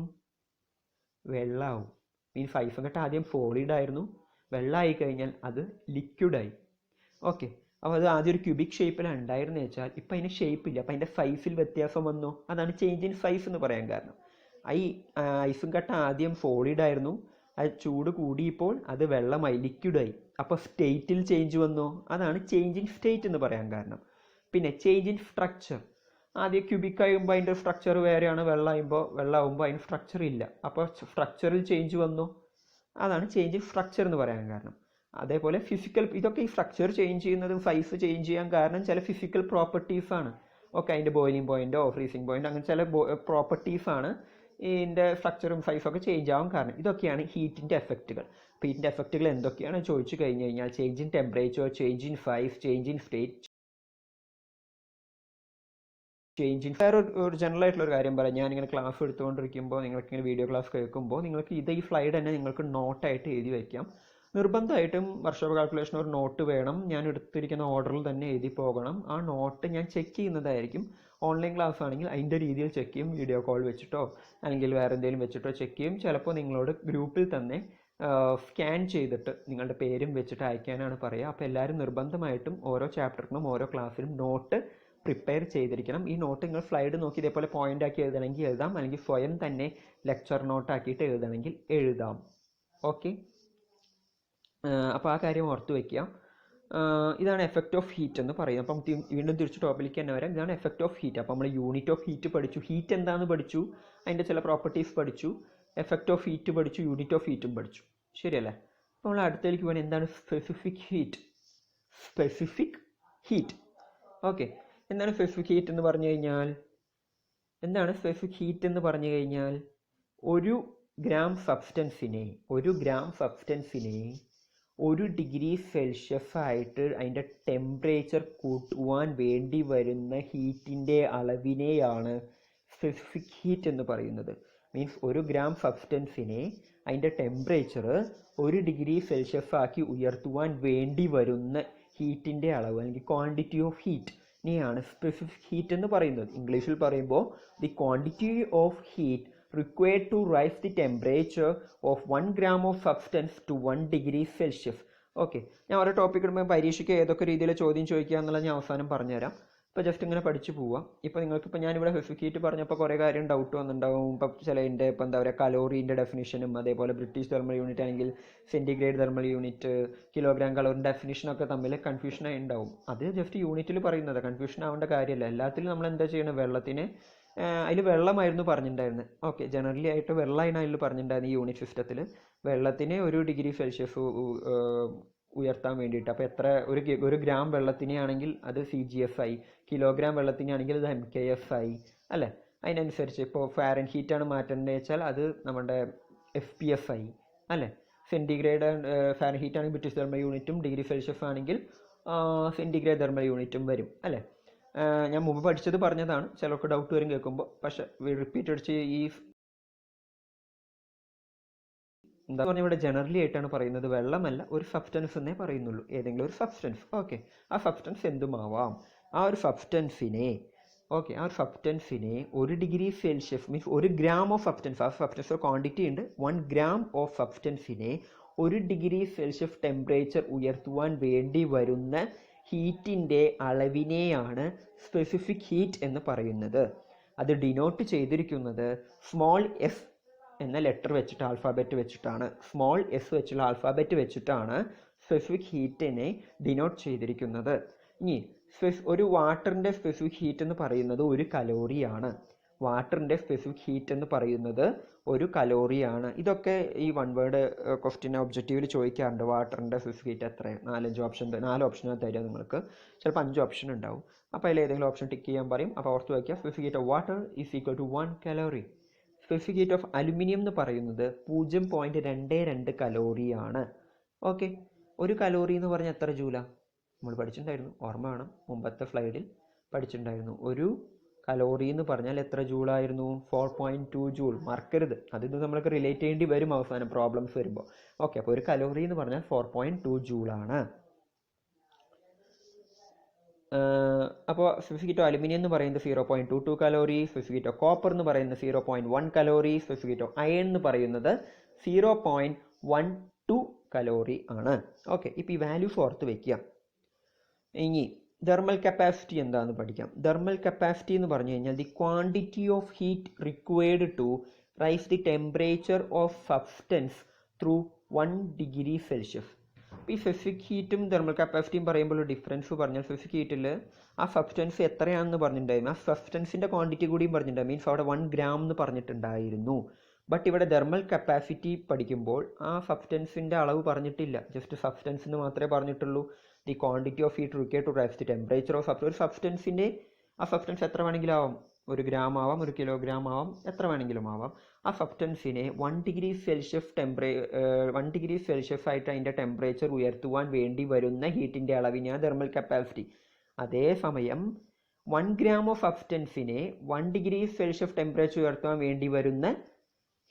വെള്ളമാവും. മീൻസ് ഐസും കട്ട ആദ്യം സോളിഡ് ആയിരുന്നു, വെള്ളമായി കഴിഞ്ഞാൽ അത് ലിക്വിഡായി. ഓക്കെ, അപ്പോൾ അത് ആദ്യം ഒരു ക്യൂബിക് ഷേപ്പിലാണ് ഉണ്ടായിരുന്നത് വെച്ചാൽ ഇപ്പം അതിന് ഷേപ്പില്ല, അപ്പം അതിൻ്റെ സൈസിൽ വ്യത്യാസം വന്നു. അതാണ് ചേഞ്ച് ഇൻ സൈസ് എന്ന് പറയാൻ കാരണം. ഈ ഐസും കട്ട ആദ്യം സോളിഡ് ആയിരുന്നു, അത് ചൂട് കൂടിയപ്പോൾ അത് വെള്ളമായി, ലിക്വിഡായി. അപ്പോൾ സ്റ്റേറ്റിൽ ചേഞ്ച് വന്നു, അതാണ് ചേഞ്ച് ഇൻ സ്റ്റേറ്റ് എന്ന് പറയാൻ കാരണം. പിന്നെ ചേഞ്ച് ഇൻ സ്ട്രക്ചർ, ആദ്യം ക്യൂബിക് ആകുമ്പോൾ അതിൻ്റെ സ്ട്രക്ചർ വേറെയാണ്, വെള്ളമാകുമ്പോൾ അതിന് സ്ട്രക്ചർ ഇല്ല. അപ്പോൾ സ്ട്രക്ചറിൽ ചേഞ്ച് വന്നു, അതാണ് ചേഞ്ച് ഇൻ സ്ട്രക്ചർ എന്ന് പറയാൻ കാരണം. അതേപോലെ ഫിസിക്കൽ, ഇതൊക്കെ ഈ സ്ട്രക്ചർ ചേഞ്ച് ചെയ്യുന്നതും സൈസ് ചേഞ്ച് ചെയ്യാൻ കാരണം ചില ഫിസിക്കൽ പ്രോപ്പർട്ടീസാണ്. ഓക്കെ, അതിൻ്റെ ബോയിലിംഗ് പോയിൻറ്റോ ഫ്രീസിംഗ് പോയിൻറ്റോ അങ്ങനെ ചില പ്രോപ്പർട്ടീസാണ് ഇതിൻ്റെ സ്ട്രക്ചറും സൈസൊക്കെ ചേഞ്ച് ആവാൻ കാരണം. ഇതൊക്കെയാണ് ഹീറ്റിൻ്റെ എഫക്റ്റുകൾ. അപ്പോൾ ഹീറ്റിൻ്റെ എഫക്റ്റുകൾ എന്തൊക്കെയാണ് ചോദിച്ചു കഴിഞ്ഞ് കഴിഞ്ഞാൽ change in temperature, change in size, change in state, change in. വേറെ ഒരു ജനറൽ ആയിട്ടുള്ള ഒരു കാര്യം പറയാം. ഞാനിങ്ങനെ ക്ലാസ് എടുത്തുകൊണ്ടിരിക്കുമ്പോൾ, നിങ്ങൾക്ക് ഇങ്ങനെ വീഡിയോ ക്ലാസ് കേൾക്കുമ്പോൾ നിങ്ങൾക്ക് ഈ സ്ലൈഡ് തന്നെ നിങ്ങൾക്ക് നോട്ടായിട്ട് എഴുതി വയ്ക്കാം. നിർബന്ധമായിട്ടും വർഷോപ്പ് കാൽക്കുലേഷൻ ഒരു നോട്ട് വേണം. ഞാൻ എടുത്തിരിക്കുന്ന ഓർഡറിൽ തന്നെ എഴുതി പോകണം. ആ നോട്ട് ഞാൻ ചെക്ക് ചെയ്യുന്നതായിരിക്കും. ഓൺലൈൻ ക്ലാസ് ആണെങ്കിൽ അതിൻ്റെ രീതിയിൽ ചെക്ക് ചെയ്യും, വീഡിയോ കോൾ വെച്ചിട്ടോ അല്ലെങ്കിൽ വേറെ എന്തെങ്കിലും വെച്ചിട്ടോ ചെക്ക് ചെയ്യും. ചിലപ്പോൾ നിങ്ങളോട് ഗ്രൂപ്പിൽ തന്നെ സ്കാൻ ചെയ്തിട്ട് നിങ്ങളുടെ പേരും വെച്ചിട്ട് അയക്കാനാണ് പറയുക. അപ്പോൾ എല്ലാവരും നിർബന്ധമായിട്ടും ഓരോ ചാപ്റ്ററിനും ഓരോ ക്ലാസ്സിലും നോട്ട് പ്രിപ്പയർ ചെയ്തിരിക്കണം. ഈ നോട്ട് നിങ്ങൾ സ്ലൈഡ് നോക്കി ഇതേപോലെ പോയിന്റ് ആക്കി എഴുതണമെങ്കിൽ എഴുതാം, അല്ലെങ്കിൽ സ്വയം തന്നെ ലെക്ചർ നോട്ടാക്കിയിട്ട് എഴുതണമെങ്കിൽ എഴുതാം. ഓക്കെ, അപ്പോൾ ആ കാര്യം ഓർത്ത് വയ്ക്കുക. ഇതാണ് എഫക്റ്റ് ഓഫ് ഹീറ്റ് എന്ന് പറയുന്നത്. അപ്പം വീണ്ടും തിരിച്ച് ടോപ്പിലേക്ക് തന്നെ വരാം. ഇതാണ് എഫക്റ്റ് ഓഫ് ഹീറ്റ്. അപ്പോൾ നമ്മൾ യൂണിറ്റ് ഓഫ് ഹീറ്റ് പഠിച്ചു, ഹീറ്റ് എന്താണെന്ന് പഠിച്ചു, അതിൻ്റെ ചില പ്രോപ്പർട്ടീസ് പഠിച്ചു, എഫക്റ്റ് ഓഫ് ഹീറ്റ് പഠിച്ചു, യൂണിറ്റ് ഓഫ് ഹീറ്റും പഠിച്ചു. ശരിയല്ലേ? അപ്പോൾ നമ്മൾ അടുത്തേക്ക് പോകാൻ എന്താണ് specific heat. Specific heat. Okay, എന്താണ് സ്പെസിഫിക് ഹീറ്റ് എന്ന് പറഞ്ഞു കഴിഞ്ഞാൽ? എന്താണ് സ്പെസിഫിക് ഹീറ്റ് എന്ന് പറഞ്ഞു കഴിഞ്ഞാൽ ഒരു ഗ്രാം സബ്സ്റ്റൻസിനെ 1 ഡിഗ്രി സെൽഷ്യസ് ആയിട്ട് അതിൻ്റെ ടെമ്പറേച്ചർ കൂട്ടുവാൻ വേണ്ടി വരുന്ന ഹീറ്റിൻ്റെ അളവിനെയാണ് സ്പെസിഫിക് ഹീറ്റ് എന്ന് പറയുന്നത്. മീൻസ് 1 ഗ്രാം സബ്സ്റ്റൻസിനെ അതിൻ്റെ ടെമ്പറേച്ചർ 1 ഡിഗ്രി സെൽഷ്യസ് ആക്കി ഉയർത്തുവാൻ വേണ്ടി വരുന്ന ഹീറ്റിൻ്റെ അളവ് അല്ലെങ്കിൽ ക്വാണ്ടിറ്റി ഓഫ് ഹീറ്റിനെയാണ് സ്പെസിഫിക് ഹീറ്റ് എന്ന് പറയുന്നത്. ഇംഗ്ലീഷിൽ പറയുമ്പോൾ the quantity of heat required to rise the temperature of 1 gram of substance to 1 degree Celsius. Okay, ഞാൻ ഓരോ ടോപ്പിക് ഇടുമ്പോൾ പരീക്ഷയ്ക്ക് ഏതൊക്കെ രീതിയിൽ ചോദ്യം ചോദിക്കുക എന്നുള്ളത് ഞാൻ അവസാനം പറഞ്ഞുതരാം. ഇപ്പോൾ ജസ്റ്റ് ഇങ്ങനെ പഠിച്ചു പോവാം. ഇപ്പോൾ നിങ്ങൾക്കിപ്പോൾ ഞാനിവിടെ സ്പെസിഫിക് ഹീറ്റ് പറഞ്ഞപ്പോൾ കുറേ കാര്യം ഡൗട്ട് വന്നിട്ടുണ്ടാവും. ഇപ്പോൾ ചിലതിൻ്റെ ഇപ്പോൾ എന്താ പറയുക കലോറീൻ്റെ ഡെഫിനിഷനും അതേപോലെ ബ്രിട്ടീഷ് തെർമൽ യൂണിറ്റ് അല്ലെങ്കിൽ സെൻറ്റിഗ്രേഡ് തെർമൽ യൂണിറ്റ്, കിലോഗ്രാം കലോറിൻ്റെ ഡെഫിനിഷനൊക്കെ തമ്മിൽ കൺഫ്യൂഷനായി ഉണ്ടാവും. അത് ജസ്റ്റ് യൂണിറ്റിൽ പറയുന്നത്, കൺഫ്യൂഷൻ ആവേണ്ട കാര്യമല്ല. എല്ലാത്തിലും നമ്മൾ എന്താ ചെയ്യണം, വെള്ളത്തിന് അതിൽ വെള്ളമായിരുന്നു പറഞ്ഞിട്ടുണ്ടായിരുന്നത്. ഓക്കെ, ജനറലി ആയിട്ട് വെള്ളമാണ് അതിൽ പറഞ്ഞിട്ടുണ്ടായിരുന്നത്. ഈ യൂണിറ്റ് സിസ്റ്റത്തിൽ വെള്ളത്തിന് 1 ഡിഗ്രി സെൽഷ്യസ് ഉയർത്താൻ വേണ്ടിയിട്ട്. അപ്പോൾ എത്ര ഒരു ഗ്രാം വെള്ളത്തിനെയാണെങ്കിൽ അത് CGS ആയി, കിലോഗ്രാം വെള്ളത്തിനാണെങ്കിൽ അത് MKS ആയി അല്ലേ. അതിനനുസരിച്ച് ഇപ്പോൾ ഫാരൻ ഹീറ്റാണ് മാറ്റേണ്ടത് വെച്ചാൽ അത് നമ്മുടെ FPS ആയി അല്ലേ. സെൻറ്റിഗ്രേഡ് ഫാരൻ ഹീറ്റാണെങ്കിൽ ബ്രിട്ടീഷ് തെർമൽ യൂണിറ്റും, ഡിഗ്രി സെൽഷ്യസ് ആണെങ്കിൽ സെൻറ്റിഗ്രേഡ് തെർമൽ യൂണിറ്റും വരും അല്ലേ. ഞാൻ മുമ്പ് പഠിച്ചത് പറഞ്ഞതാണ്, ചിലർക്ക് ഡൗട്ട് വരും കേൾക്കുമ്പോൾ. പക്ഷെ റിപ്പീറ്റ് അടിച്ച് ഈ എന്താ പറഞ്ഞാൽ ഇവിടെ ജനറലി ആയിട്ടാണ് പറയുന്നത്, വെള്ളമല്ല, ഒരു സബ്സ്റ്റൻസ് എന്നേ പറയുന്നുള്ളൂ, ഏതെങ്കിലും ഒരു സബ്സ്റ്റൻസ്. ഓക്കെ, ആ സബ്സ്റ്റൻസ് എന്തുമാവാം. ആ ഒരു സബ്സ്റ്റൻസിനെ 1 degree Celsius means 1 gram of substance, ആ സബ്സ്റ്റൻസ് ക്വാണ്ടിറ്റി ഉണ്ട്. 1 ഗ്രാം ഓഫ് സബ്സ്റ്റൻസിനെ 1 ഡിഗ്രി സെൽഷ്യസ് ടെമ്പറേച്ചർ ഉയർത്തുവാൻ വേണ്ടി വരുന്ന ഹീറ്റിൻ്റെ അളവിനെയാണ് സ്പെസിഫിക് ഹീറ്റ് എന്ന് പറയുന്നത്. അത് ഡിനോട്ട് ചെയ്തിരിക്കുന്നത് സ്മോൾ എസ് എന്ന ലെറ്റർ വെച്ചിട്ട്, ആൽഫാബറ്റ് വെച്ചിട്ടാണ്. സ്മോൾ എസ് വെച്ചുള്ള ആൽഫാബറ്റ് വെച്ചിട്ടാണ് സ്പെസിഫിക് ഹീറ്റിനെ ഡിനോട്ട് ചെയ്തിരിക്കുന്നത്. ഇനി ഒരു വാട്ടറിൻ്റെ സ്പെസിഫിക് ഹീറ്റ് എന്ന് പറയുന്നത് 1 കലോറിയാണ്. വാട്ടറിൻ്റെ സ്പെസിഫിക് ഹീറ്റ് എന്ന് പറയുന്നത് 1 കലോറിയാണ്. ഇതൊക്കെ ഈ 1 വേർഡ് ക്വസ്റ്റ്യൻ ഒബ്ജക്റ്റീവിൽ ചോദിക്കാറുണ്ട്. വാട്ടറിൻ്റെ സ്പെസിഫിക് ഹീറ്റ് എത്രയാണ്? 4 ഓപ്ഷനാണ് തരിക നിങ്ങൾക്ക്. ചിലപ്പോൾ 5 ഓപ്ഷൻ ഉണ്ടാവും. അപ്പോൾ അതിൽ ഏതെങ്കിലും ഓപ്ഷൻ ടിക്ക് ചെയ്യാൻ പറയും. അപ്പോൾ ഓർത്ത് വയ്ക്കുക, specific heat of water is equal to 1 calorie. Specific heat of aluminium എന്ന് പറയുന്നത് 0.22 കലോറിയാണ്. ഓക്കെ, 1 കലോറി എന്ന് പറഞ്ഞാൽ എത്ര ജൂല? നമ്മൾ പഠിച്ചിട്ടുണ്ടായിരുന്നു, ഓർമ്മ വേണം, മുമ്പത്തെ സ്ലൈഡിൽ പഠിച്ചിട്ടുണ്ടായിരുന്നു. 1 കലോറി എന്ന് പറഞ്ഞാൽ എത്ര ജൂളായിരുന്നു? 4.2 ജൂൾ. മറക്കരുത്, അതിന് നമ്മൾക്ക് റിലേറ്റ് ചെയ്യേണ്ടി വരും അവസാനം പ്രോബ്ലംസ് വരുമ്പോൾ. ഓക്കെ, അപ്പോൾ 1 കലോറി എന്ന് പറഞ്ഞാൽ 4.2 ജൂളാണ്. അപ്പോൾ സ്പെസിഫിക് ഹീറ്റ് ഓഫ് അലുമിനിയം എന്ന് പറയുന്നത് 0.22 calorie, specific heat of copper എന്ന് പറയുന്നത് 0.1 calorie, specific heat of iron എന്ന് പറയുന്നത് 0.12 കലോറി ആണ്. ഓക്കെ, ഇപ്പോൾ ഈ വാല്യൂസ് ഓർത്ത് വയ്ക്കുക. ഇനി തെർമൽ കപ്പാസിറ്റി എന്താണെന്ന് പഠിക്കാം. തെർമൽ കപ്പാസിറ്റി എന്ന് പറഞ്ഞു കഴിഞ്ഞാൽ the quantity of heat required to raise the temperature of substance through 1 degree Celsius. ഈ സ്പെസിഫിക് ഹീറ്റും തെർമൽ കപ്പാസിറ്റിയും പറയുമ്പോൾ ഡിഫറൻസ് പറഞ്ഞാൽ, സ്പെസിഫിക് ഹീറ്റിൽ ആ സബ്സ്റ്റൻസ് എത്രയാണെന്ന് പറഞ്ഞിട്ടുണ്ടായിരുന്നു, ആ സബ്സ്റ്റൻസിൻ്റെ ക്വാണ്ടിറ്റി കൂടിയും പറഞ്ഞിട്ടുണ്ടായിരുന്നു. മീൻസ് അവിടെ 1 ഗ്രാം എന്ന് പറഞ്ഞിട്ടുണ്ടായിരുന്നു. ബട്ട് ഇവിടെ തെർമൽ കപ്പാസിറ്റി പഠിക്കുമ്പോൾ ആ സബ്സ്റ്റൻസിൻ്റെ അളവ് പറഞ്ഞിട്ടില്ല, ജസ്റ്റ് സബ്സ്റ്റൻസിന് മാത്രമേ പറഞ്ഞിട്ടുള്ളൂ. The quantity of heat required to raise the temperature of ഒരു സബ്സ്റ്റൻസിൻ്റെ, ആ സബ്സ്റ്റൻസ് എത്ര വേണമെങ്കിലും ആവാം, 1 ഗ്രാം ആവാം, 1 കിലോഗ്രാം ആവാം, എത്ര വേണമെങ്കിലും ആവാം. ആ സബ്സ്റ്റൻസിനെ 1 ഡിഗ്രി സെൽഷ്യസ് ആയിട്ട് അതിൻ്റെ ടെമ്പറേച്ചർ ഉയർത്തുവാൻ വേണ്ടി വരുന്ന ഹീറ്റിൻ്റെ അളവിനാണ് തെർമൽ കപ്പാസിറ്റി. അതേസമയം 1 ഗ്രാം ഓഫ് സബ്സ്റ്റൻസിനെ 1 ഡിഗ്രി സെൽഷ്യസ് ടെമ്പറേച്ചർ ഉയർത്തുവാൻ വേണ്ടി വരുന്ന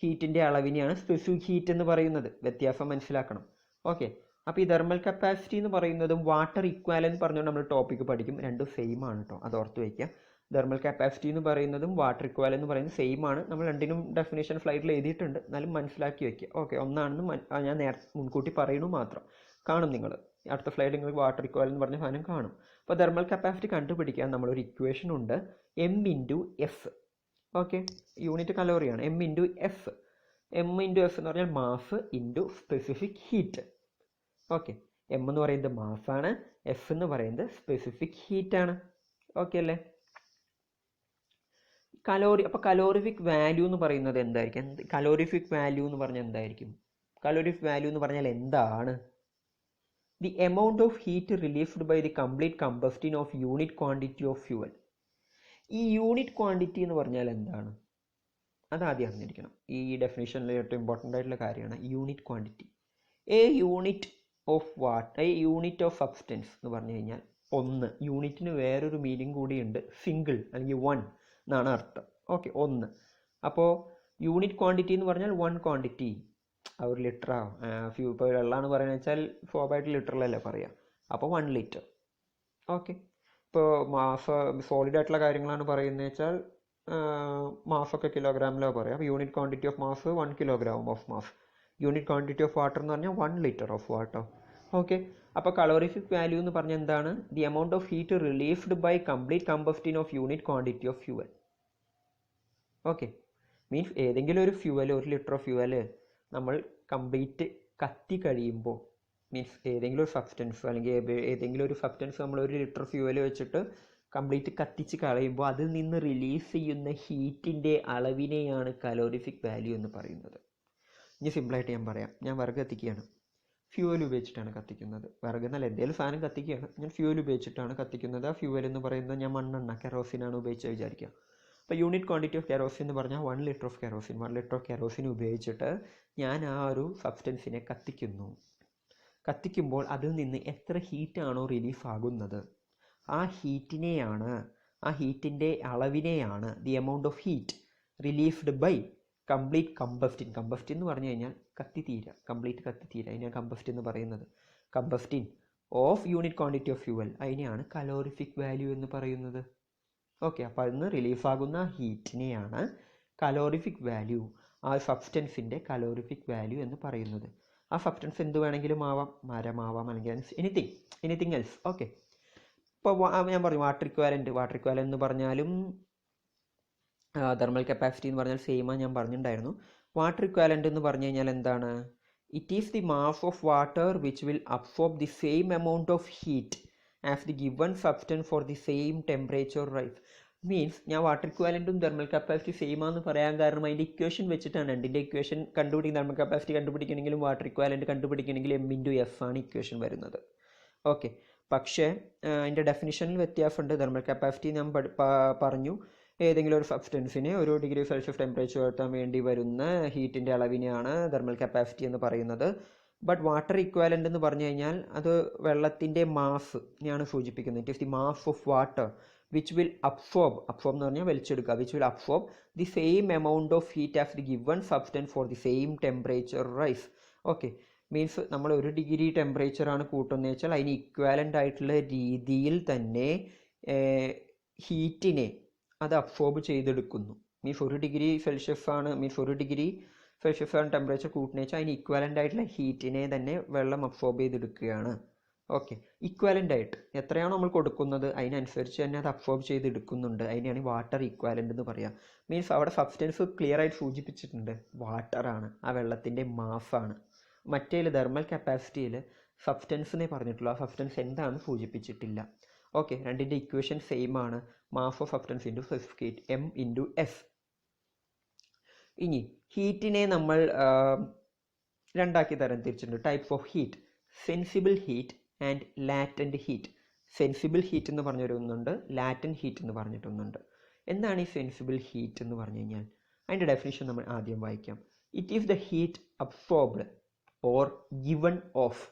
ഹീറ്റിൻ്റെ അളവിനെയാണ് സ്പെസിഫിക് ഹീറ്റ് എന്ന് പറയുന്നത്. വ്യത്യാസം മനസ്സിലാക്കണം. ഓക്കെ, അപ്പോൾ ഈ തെർമൽ കപ്പാസിറ്റി എന്ന് പറയുന്നതും വാട്ടർ ഇക്വാലൻറ്റ് പറഞ്ഞുകൊണ്ട് നമ്മൾ ടോപ്പിക്ക് പഠിക്കും. രണ്ടും സെയിം ആണ് കേട്ടോ, അത് ഓർത്ത് വയ്ക്കുക. തെർമൽ കപ്പാസിറ്റി എന്ന് പറയുന്നതും വാട്ടർ ഇക്വാലൻ്റ് എന്ന് പറയുന്നത് സെയിം ആണ്. നമ്മൾ രണ്ടിനും ഡെഫിനേഷൻ സ്ലൈഡിൽ എഴുതിയിട്ടുണ്ട്, എന്നാലും മനസ്സിലാക്കി വയ്ക്കുക. ഓക്കെ, ഒന്നാണെന്ന് ഞാൻ മുൻകൂട്ടി പറയുന്നു മാത്രം. കാണും നിങ്ങൾ അടുത്ത സ്ലൈഡിൽ നിങ്ങൾക്ക് വാട്ടർ ഇക്വാലൻ്റ് എന്ന് പറഞ്ഞ സാധനം കാണും. അപ്പോൾ തെർമൽ കപ്പാസിറ്റി കണ്ടുപിടിക്കാൻ നമ്മളൊരു ഇക്വേഷൻ ഉണ്ട്, M into F. Okay, unit കലോറിയാണ് M into F. M into F എന്ന് പറഞ്ഞാൽ mass into specific heat. Okay, M എന്ന് പറയുന്നത് മാസാണ്, എഫ് എന്ന് പറയുന്നത് സ്പെസിഫിക് ഹീറ്റാണ്. ഓക്കെ അല്ലേ? അപ്പോൾ കലോറിഫിക് വാല്യൂ എന്ന് പറയുന്നത് എന്തായിരിക്കും? കലോറിഫിക് വാല്യൂ എന്ന് പറഞ്ഞാൽ എന്തായിരിക്കും? കലോറിഫിക് വാല്യൂ എന്ന് പറഞ്ഞാൽ എന്താണ്? The amount of heat relieved by the complete combustion of unit quantity of fuel. ഈ യൂണിറ്റ് ക്വാണ്ടിറ്റി എന്ന് പറഞ്ഞാൽ എന്താണ്? അതാദ്യം അറിഞ്ഞിരിക്കണം. ഈ ഡെഫിനേഷനിൽ ഏറ്റവും ഇമ്പോർട്ടൻ്റ് ആയിട്ടുള്ള കാര്യമാണ് unit quantity. A unit of unit of substance എന്ന് പറഞ്ഞു കഴിഞ്ഞാൽ ഒന്ന്. യൂണിറ്റിന് വേറൊരു മീനിങ് കൂടിയുണ്ട്, സിംഗിൾ അല്ലെങ്കിൽ വൺ എന്നാണ് അർത്ഥം. ഓക്കെ, ഒന്ന്. അപ്പോൾ യൂണിറ്റ് ക്വാണ്ടിറ്റി എന്ന് പറഞ്ഞാൽ വൺ ക്വാണ്ടിറ്റി. ഒരു ലിറ്ററാ ഇപ്പോൾ വെള്ളമാണ് പറയുന്നത് വെച്ചാൽ സ്വാഭാവികമായിട്ട് ലിറ്ററിലല്ലേ പറയാം. അപ്പോൾ 1 ലിറ്റർ. ഓക്കെ, ഇപ്പോൾ സോളിഡ് ആയിട്ടുള്ള കാര്യങ്ങളാണ് പറയുന്നത് വെച്ചാൽ മാസൊക്കെ കിലോഗ്രാമിലാണ് പറയാം. അപ്പോൾ unit quantity of mass 1 kilogram of mass. Unit quantity of water എന്ന് പറഞ്ഞാൽ 1 ലിറ്റർ ഓഫ് വാട്ടർ. ഓക്കെ, അപ്പോൾ കലോറിഫിക് വാല്യൂ എന്ന് പറഞ്ഞാൽ എന്താണ്? The amount of heat relieved by complete combustion of unit quantity of fuel. Okay, means ഏതെങ്കിലും ഒരു fuel, 1 litre of fuel നമ്മൾ complete കത്തി കഴിയുമ്പോൾ, മീൻസ് ഏതെങ്കിലും ഒരു സബ്സ്റ്റൻസ് അല്ലെങ്കിൽ ഏതെങ്കിലും ഒരു സബ്സ്റ്റൻസ് നമ്മൾ 1 ലിറ്റർ ഫ്യൂവൽ വെച്ചിട്ട് കംപ്ലീറ്റ് കത്തിച്ച് കളയുമ്പോൾ അതിൽ നിന്ന് റിലീസ് ചെയ്യുന്ന ഹീറ്റിൻ്റെ അളവിനെയാണ് കലോറിഫിക് വാല്യൂ എന്ന് പറയുന്നത്. ഇനി സിമ്പിളായിട്ട് ഞാൻ പറയാം. ഞാൻ വിറക് കത്തിക്കുകയാണ്, ഫ്യൂവൽ ഉപയോഗിച്ചിട്ടാണ് കത്തിക്കുന്നത്. വിറക് എന്നല്ല, എന്തെങ്കിലും സാധനം കത്തിക്കുകയാണ്, ഞാൻ ഫ്യൂവൽ ഉപയോഗിച്ചിട്ടാണ് കത്തിക്കുന്നത്. ആ ഫ്യൂവൽ എന്ന് പറയുന്നത് ഞാൻ മണ്ണെണ്ണ കെറോസിനാണ് ഉപയോഗിച്ച് വിചാരിക്കുക. അപ്പോൾ യൂണിറ്റ് ക്വാണ്ടിറ്റി ഓഫ് കെറോസിൻ എന്ന് പറഞ്ഞാൽ 1 litre of kerosene. 1 litre of kerosene ഉപയോഗിച്ചിട്ട് ഞാൻ ആ ഒരു സബ്സ്റ്റൻസിനെ കത്തിക്കുന്നു. കത്തിക്കുമ്പോൾ അതിൽ നിന്ന് എത്ര ഹീറ്റാണോ റിലീഫ് ആകുന്നത്, ആ ഹീറ്റിൻ്റെ അളവിനെയാണ് the amount of heat relieved by complete combustion. Combustion എന്ന് പറഞ്ഞു കഴിഞ്ഞാൽ കംപ്ലീറ്റ് കത്തിത്തീര, അതിനാണ് കമ്പസ്റ്റിൻ എന്ന് പറയുന്നത്. Combustion of unit quantity of fuel, അതിനെയാണ് കലോറിഫിക് വാല്യൂ എന്ന് പറയുന്നത്. ഓക്കെ, അപ്പോൾ അതിന് റിലീഫാകുന്ന ഹീറ്റിനെയാണ് കലോറിഫിക് വാല്യൂ, ആ സബ്സ്റ്റൻസിൻ്റെ കലോറിഫിക് വാല്യൂ എന്ന് പറയുന്നത്. ആ സബ്സ്റ്റൻസ് എന്ത് വേണമെങ്കിലും ആവാം, മരമാവാം, അല്ലെങ്കിൽ എനിത്തിങ് എൽസ്. ഓക്കെ, ഇപ്പോൾ ഞാൻ പറഞ്ഞു വാട്ടർ ഇക്വാലൻ്റ് എന്ന് പറഞ്ഞാലും തെർമൽ കപ്പാസിറ്റി എന്ന് പറഞ്ഞാൽ സെയിമാണ് ഞാൻ പറഞ്ഞിട്ടുണ്ടായിരുന്നു. വാട്ടർ ഇക്വാലൻ്റ് എന്ന് പറഞ്ഞു കഴിഞ്ഞാൽ എന്താണ്? It is the mass of water which will absorb the same amount of heat as the given substance for the same temperature rise. Means ഞാൻ വാട്ടർ ഇക്വാലൻറ്റും തെർമൽ കപ്പാസിറ്റി സെയിം ആണെന്ന് പറയാൻ കാരണം അതിൻ്റെ ഇക്വേഷൻ വെച്ചിട്ടാണ്. രണ്ടിൻ്റെ ഇക്വേഷൻ കണ്ടുപിടിക്കുന്ന, തെർമൽ കപ്പാസിറ്റി കണ്ടുപിടിക്കണമെങ്കിലും വാട്ടർ ഇക്വാലൻറ്റ് കണ്ടുപിടിക്കണമെങ്കിലും എം ഇൻറ്റു എഫ് ആണ് ഇക്വേഷൻ വരുന്നത്. ഓക്കെ, പക്ഷേ അതിൻ്റെ ഡെഫിനിഷനിൽ വ്യത്യാസമുണ്ട്. തെർമൽ കപ്പാസിറ്റി ഞാൻ പറഞ്ഞു, ഏതെങ്കിലും ഒരു സബ്സ്റ്റൻസിന് 1 ഡിഗ്രി സെൽഷ്യസ് ടെമ്പറേച്ചർ ഉയർത്താൻ വേണ്ടി വരുന്ന ഹീറ്റിൻ്റെ അളവിനെയാണ് തെർമൽ കപ്പാസിറ്റി എന്ന് പറയുന്നത്. ബട്ട് വാട്ടർ ഇക്വാലൻ്റ് എന്ന് പറഞ്ഞു കഴിഞ്ഞാൽ അത് വെള്ളത്തിൻ്റെ മാസിനെയാണ് സൂചിപ്പിക്കുന്നത്. It is the mass of water which will absorb എന്ന് പറഞ്ഞാൽ വലിച്ചെടുക്കുക, which will absorb the same amount of heat as the given substance for the same temperature rise. Okay, means നമ്മൾ 1 degree ടെമ്പറേച്ചറാണ് കൂട്ടുന്നത് വെച്ചാൽ അതിന് ഇക്വാലൻ്റ് ആയിട്ടുള്ള രീതിയിൽ തന്നെ ഹീറ്റിനെ അത് അബ്സോർബ് ചെയ്തെടുക്കുന്നു. മീൻസ് 1 ഡിഗ്രി സെൽഷ്യസ് ആണ് ടെമ്പറേച്ചർ കൂട്ടുന്നത് വെച്ചാൽ അതിന് ഇക്വാലൻ്റ് ആയിട്ടുള്ള ഹീറ്റിനെ തന്നെ വെള്ളം അബ്സോർബ് ചെയ്തെടുക്കുകയാണ്. ഓക്കെ, ഇക്വാലൻ്റ് ആയിട്ട് എത്രയാണോ നമ്മൾ കൊടുക്കുന്നത് അതിനനുസരിച്ച് തന്നെ അത് അബ്സോർബ് ചെയ്തെടുക്കുന്നുണ്ട്. അതിനെയാണ് വാട്ടർ ഇക്വാലൻ്റ് എന്ന് പറയുക. മീൻസ് അവിടെ സബ്സ്റ്റൻസ് ക്ലിയർ ആയിട്ട് സൂചിപ്പിച്ചിട്ടുണ്ട്, വാട്ടറാണ്, ആ വെള്ളത്തിൻ്റെ മാസാണ്. മറ്റേതിൽ തെർമൽ കപ്പാസിറ്റിയിൽ സബ്സ്റ്റൻസിനെ പറഞ്ഞിട്ടുള്ളൂ, ആ സബ്സ്റ്റൻസ് എന്താണെന്ന് സൂചിപ്പിച്ചിട്ടില്ല. ഓക്കെ, രണ്ടിൻ്റെ ഇക്വേഷൻ സെയിം ആണ്, mass of substance into specific heat M into F. ഇനി ഹീറ്റിനെ നമ്മൾ രണ്ടാക്കി തരംതിരിച്ചിട്ടുണ്ട്, types of heat, sensible heat and latent heat. Sensible heat എന്ന് പറഞ്ഞൊരുന്നുണ്ട്, ലാറ്റൻറ്റ് ഹീറ്റ് എന്ന് പറഞ്ഞിട്ടൊന്നുണ്ട്. എന്താണ് ഈ സെൻസിബിൾ ഹീറ്റ് എന്ന് പറഞ്ഞു കഴിഞ്ഞാൽ? അതിൻ്റെ ഡെഫിനിഷൻ നമ്മൾ ആദ്യം വായിക്കാം. It is the heat absorbed or given off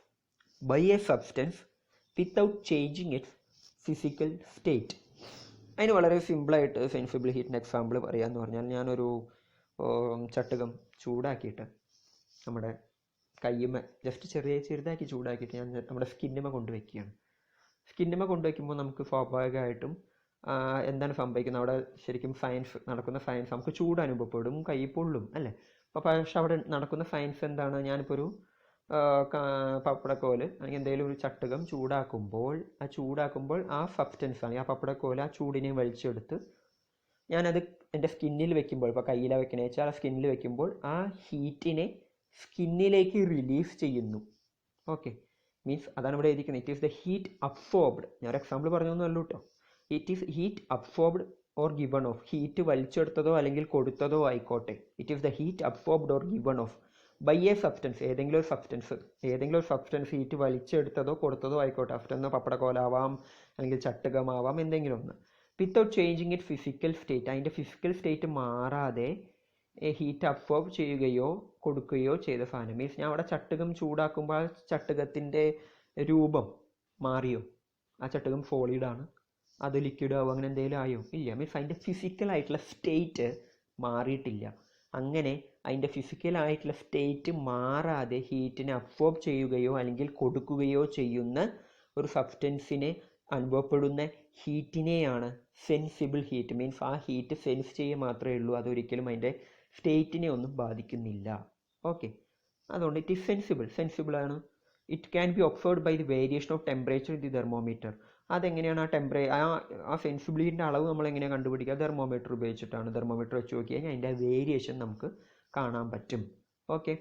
by a substance without changing its physical state. അതിന് വളരെ സിമ്പിളായിട്ട് സെൻസിബിൾ ഹീറ്റിൻ്റെ എക്സാമ്പിൾ പറയാമെന്ന് പറഞ്ഞാൽ, ഞാനൊരു ചട്ടുകം ചൂടാക്കിയിട്ട് നമ്മുടെ കയ്യുമ്മ ജസ്റ്റ് ചെറുതാക്കി ചൂടാക്കിയിട്ട് ഞാൻ നമ്മുടെ സ്കിന്നുമ്മ കൊണ്ടുവയ്ക്കുകയാണ്. സ്കിന്നുമ്മ കൊണ്ടുവയ്ക്കുമ്പോൾ നമുക്ക് സ്വാഭാവികമായിട്ടും എന്താണ് സംഭവിക്കുന്നത്? അവിടെ ശരിക്കും സയൻസ് നടക്കുന്ന സയൻസ് നമുക്ക് ചൂട് അനുഭവപ്പെടും, കൈ പൊള്ളും അല്ലേ? അപ്പോൾ പക്ഷെ അവിടെ നടക്കുന്ന സയൻസ് എന്താണ്? ഞാനിപ്പോൾ ഒരു പപ്പടക്കോല് അല്ലെങ്കിൽ എന്തെങ്കിലും ഒരു ചട്ടുകം ചൂടാക്കുമ്പോൾ ആ സബ്സ്റ്റൻസ് ആണ് ആ പപ്പടക്കോല് ആ ചൂടിനെ വലിച്ചെടുത്ത് ഞാനത് എൻ്റെ സ്കിന്നിൽ വെക്കുമ്പോൾ, ഇപ്പോൾ കയ്യിലാണ് വെക്കണേ വെച്ചാൽ ആ സ്കിന്നിൽ വെക്കുമ്പോൾ ആ ഹീറ്റിനെ സ്കിന്നിലേക്ക് റിലീസ് ചെയ്യുന്നു. ഓക്കെ, മീൻസ് അതാണ് ഇവിടെ എഴുതിക്കുന്നത്. It is the heat absorbed. ഞാനൊരു എക്സാമ്പിൾ പറഞ്ഞൊന്നുമല്ലോ കേട്ടോ. It is heat absorbed or given off. ഹീറ്റ് വലിച്ചെടുത്തതോ അല്ലെങ്കിൽ കൊടുത്തതോ ആയിക്കോട്ടെ. It is the heat absorbed or given off by a substance. ഏതെങ്കിലും ഒരു സബ്സ്റ്റൻസ് ഹീറ്റ് വലിച്ചെടുത്തതോ കൊടുത്തതോ ആയിക്കോട്ടെ. അഫ്റ്റർ പപ്പടക്കോലാവാം അല്ലെങ്കിൽ ചട്ടുകമാവാം, എന്തെങ്കിലും ഒന്ന്. Without changing it physical state. അതിൻ്റെ ഫിസിക്കൽ സ്റ്റേറ്റ് മാറാതെ ഹീറ്റ് അബ്സോർബ് ചെയ്യുകയോ കൊടുക്കുകയോ ചെയ്ത സാധനം. മീൻസ് ഞാൻ അവിടെ ചട്ടുകം ചൂടാക്കുമ്പോൾ ആ ചട്ടുകത്തിൻ്റെ രൂപം മാറിയോ? ആ ചട്ടുകം സോളിഡാണ്, അത് ലിക്വിഡ് ആവും, അങ്ങനെ എന്തെങ്കിലും ആയോ? ഇല്ല. മീൻസ് അതിൻ്റെ ഫിസിക്കലായിട്ടുള്ള സ്റ്റേറ്റ് മാറിയിട്ടില്ല. അങ്ങനെ അതിൻ്റെ ഫിസിക്കലായിട്ടുള്ള സ്റ്റേറ്റ് മാറാതെ ഹീറ്റിനെ അബ്സോർബ് ചെയ്യുകയോ അല്ലെങ്കിൽ കൊടുക്കുകയോ ചെയ്യുന്ന ഒരു സബ്സ്റ്റൻസിനെ അനുഭവപ്പെടുന്ന ഹീറ്റിനെയാണ് സെൻസിബിൾ ഹീറ്റ്. മീൻസ് ആ ഹീറ്റ് സെൻസ് ചെയ്യുക മാത്രമേ ഉള്ളൂ, അതൊരിക്കലും അതിൻ്റെ സ്റ്റേറ്റിനെ ഒന്നും ബാധിക്കുന്നില്ല. ഓക്കെ, അതുകൊണ്ട് ഇറ്റ് ഈസ് സെൻസിബിൾ ആണ്. It can be observed by the variation of temperature in the thermometer. അതെങ്ങനെയാണ് ആ സെൻസിബിലിറ്റിൻ്റെ അളവ് നമ്മൾ എങ്ങനെയാണ് കണ്ടുപിടിക്കുക? തെർമോമീറ്റർ ഉപയോഗിച്ചിട്ടാണ്. തെർമോമീറ്റർ വെച്ച് നോക്കി കഴിഞ്ഞാൽ അതിൻ്റെ വേരിയേഷൻ നമുക്ക് കാണാൻ പറ്റും. ഓക്കെ,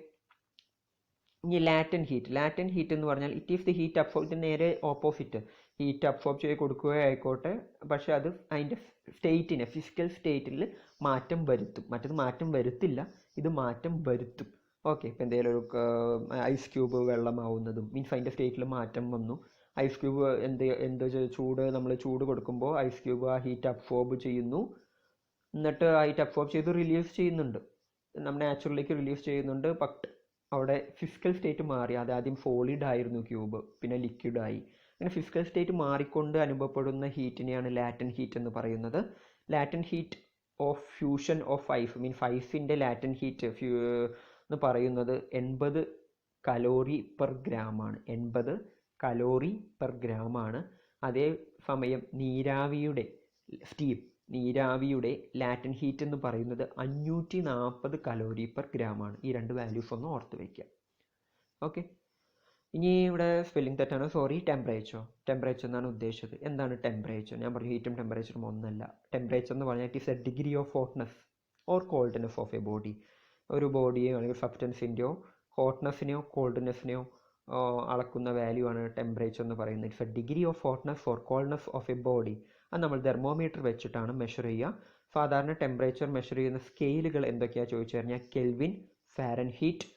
ഇനി ലാറ്റൻ ഹീറ്റ് എന്ന് പറഞ്ഞാൽ it is the heat absorb. നേരെ ഓപ്പോസിറ്റ്, ഹീറ്റ് അബ്സോർബ് ചെയ്ത് കൊടുക്കുകയായിക്കോട്ടെ, പക്ഷേ അത് അതിൻ്റെ സ്റ്റേറ്റിനെ, ഫിസിക്കൽ സ്റ്റേറ്റിൽ മാറ്റം വരുത്തും. മറ്റത് മാറ്റം വരുത്തില്ല, ഇത് മാറ്റം വരുത്തും. ഓക്കെ, ഇപ്പോൾ എന്തെങ്കിലും ഒരു ഐസ് ക്യൂബ് വെള്ളമാവുന്നതും മീൻസ് അതിൻ്റെ സ്റ്റേറ്റിൽ മാറ്റം വന്നു. ഐസ് ക്യൂബ് നമ്മൾ ചൂട് കൊടുക്കുമ്പോൾ ഐസ് ക്യൂബ് ആ ഹീറ്റ് അബ്സോർബ് ചെയ്യുന്നു, എന്നിട്ട് ആ ഹീറ്റ് അബ്സോർബ് ചെയ്ത് റിലീസ് ചെയ്യുന്നുണ്ട്, നമ്മൾ നാച്ചുറലിലേക്ക് റിലീസ് ചെയ്യുന്നുണ്ട്. ബട്ട് അവിടെ ഫിസിക്കൽ സ്റ്റേറ്റ് മാറി. ആദ്യം സോളിഡ് ആയിരുന്നു ക്യൂബ്, പിന്നെ ലിക്വിഡായി. അങ്ങനെ ഫിസിക്കൽ സ്റ്റേറ്റ് മാറിക്കൊണ്ട് അനുഭവപ്പെടുന്ന ഹീറ്റിനെയാണ് ലാറ്റൻ ഹീറ്റ് എന്ന് പറയുന്നത്. Latent heat of fusion of ice means ഐസിൻ്റെ ലാറ്റൻ ഹീറ്റ് എന്ന് പറയുന്നത് 80 കലോറി പെർ ഗ്രാം ആണ്. 80 കലോറി പെർ ഗ്രാം ആണ്. അതേ സമയം നീരാവിയുടെ ലാറ്റൻ ഹീറ്റ് എന്ന് പറയുന്നത് 540 കലോറി പെർ ഗ്രാം ആണ്. ഈ രണ്ട് വാല്യൂസ് ഒന്ന് ഓർത്ത് വയ്ക്കുക. ഓക്കെ, ഇനി ഇവിടെ സ്പെല്ലിംഗ് തെറ്റാണ്, സോറി. ടെമ്പറേച്ചർ എന്നാണ് ഉദ്ദേശിച്ചത്. എന്താണ് ടെമ്പറേച്ചർ? ഞാൻ പറഞ്ഞു ഹീറ്റും ടെമ്പറേച്ചറും ഒന്നല്ല. ടെമ്പറേച്ചർ എന്ന് പറഞ്ഞാൽ it is A degree of hotness or coldness of A body. ഒരു ബോഡിയോ അല്ലെങ്കിൽ സബ്സ്റ്റൻസിൻ്റെയോ ഹോട്ട്നെസ്സിനെയോ കോൾഡ്നെസ്സിനെയോ അളക്കുന്ന വാല്യൂ ആണ് ടെമ്പറേച്ചർ എന്ന് പറയുന്നത്. It's A degree of hotness or coldness of A body. അത് നമ്മൾ തെർമോമീറ്റർ വെച്ചിട്ടാണ് മെഷർ ചെയ്യുക. സാധാരണ ടെമ്പറേച്ചർ മെഷർ ചെയ്യുന്ന സ്കെയിലുകൾ എന്തൊക്കെയാണെന്ന് ചോദിച്ചു കഴിഞ്ഞാൽ കെൽവിൻ, ഫാരൻഹീറ്റ്,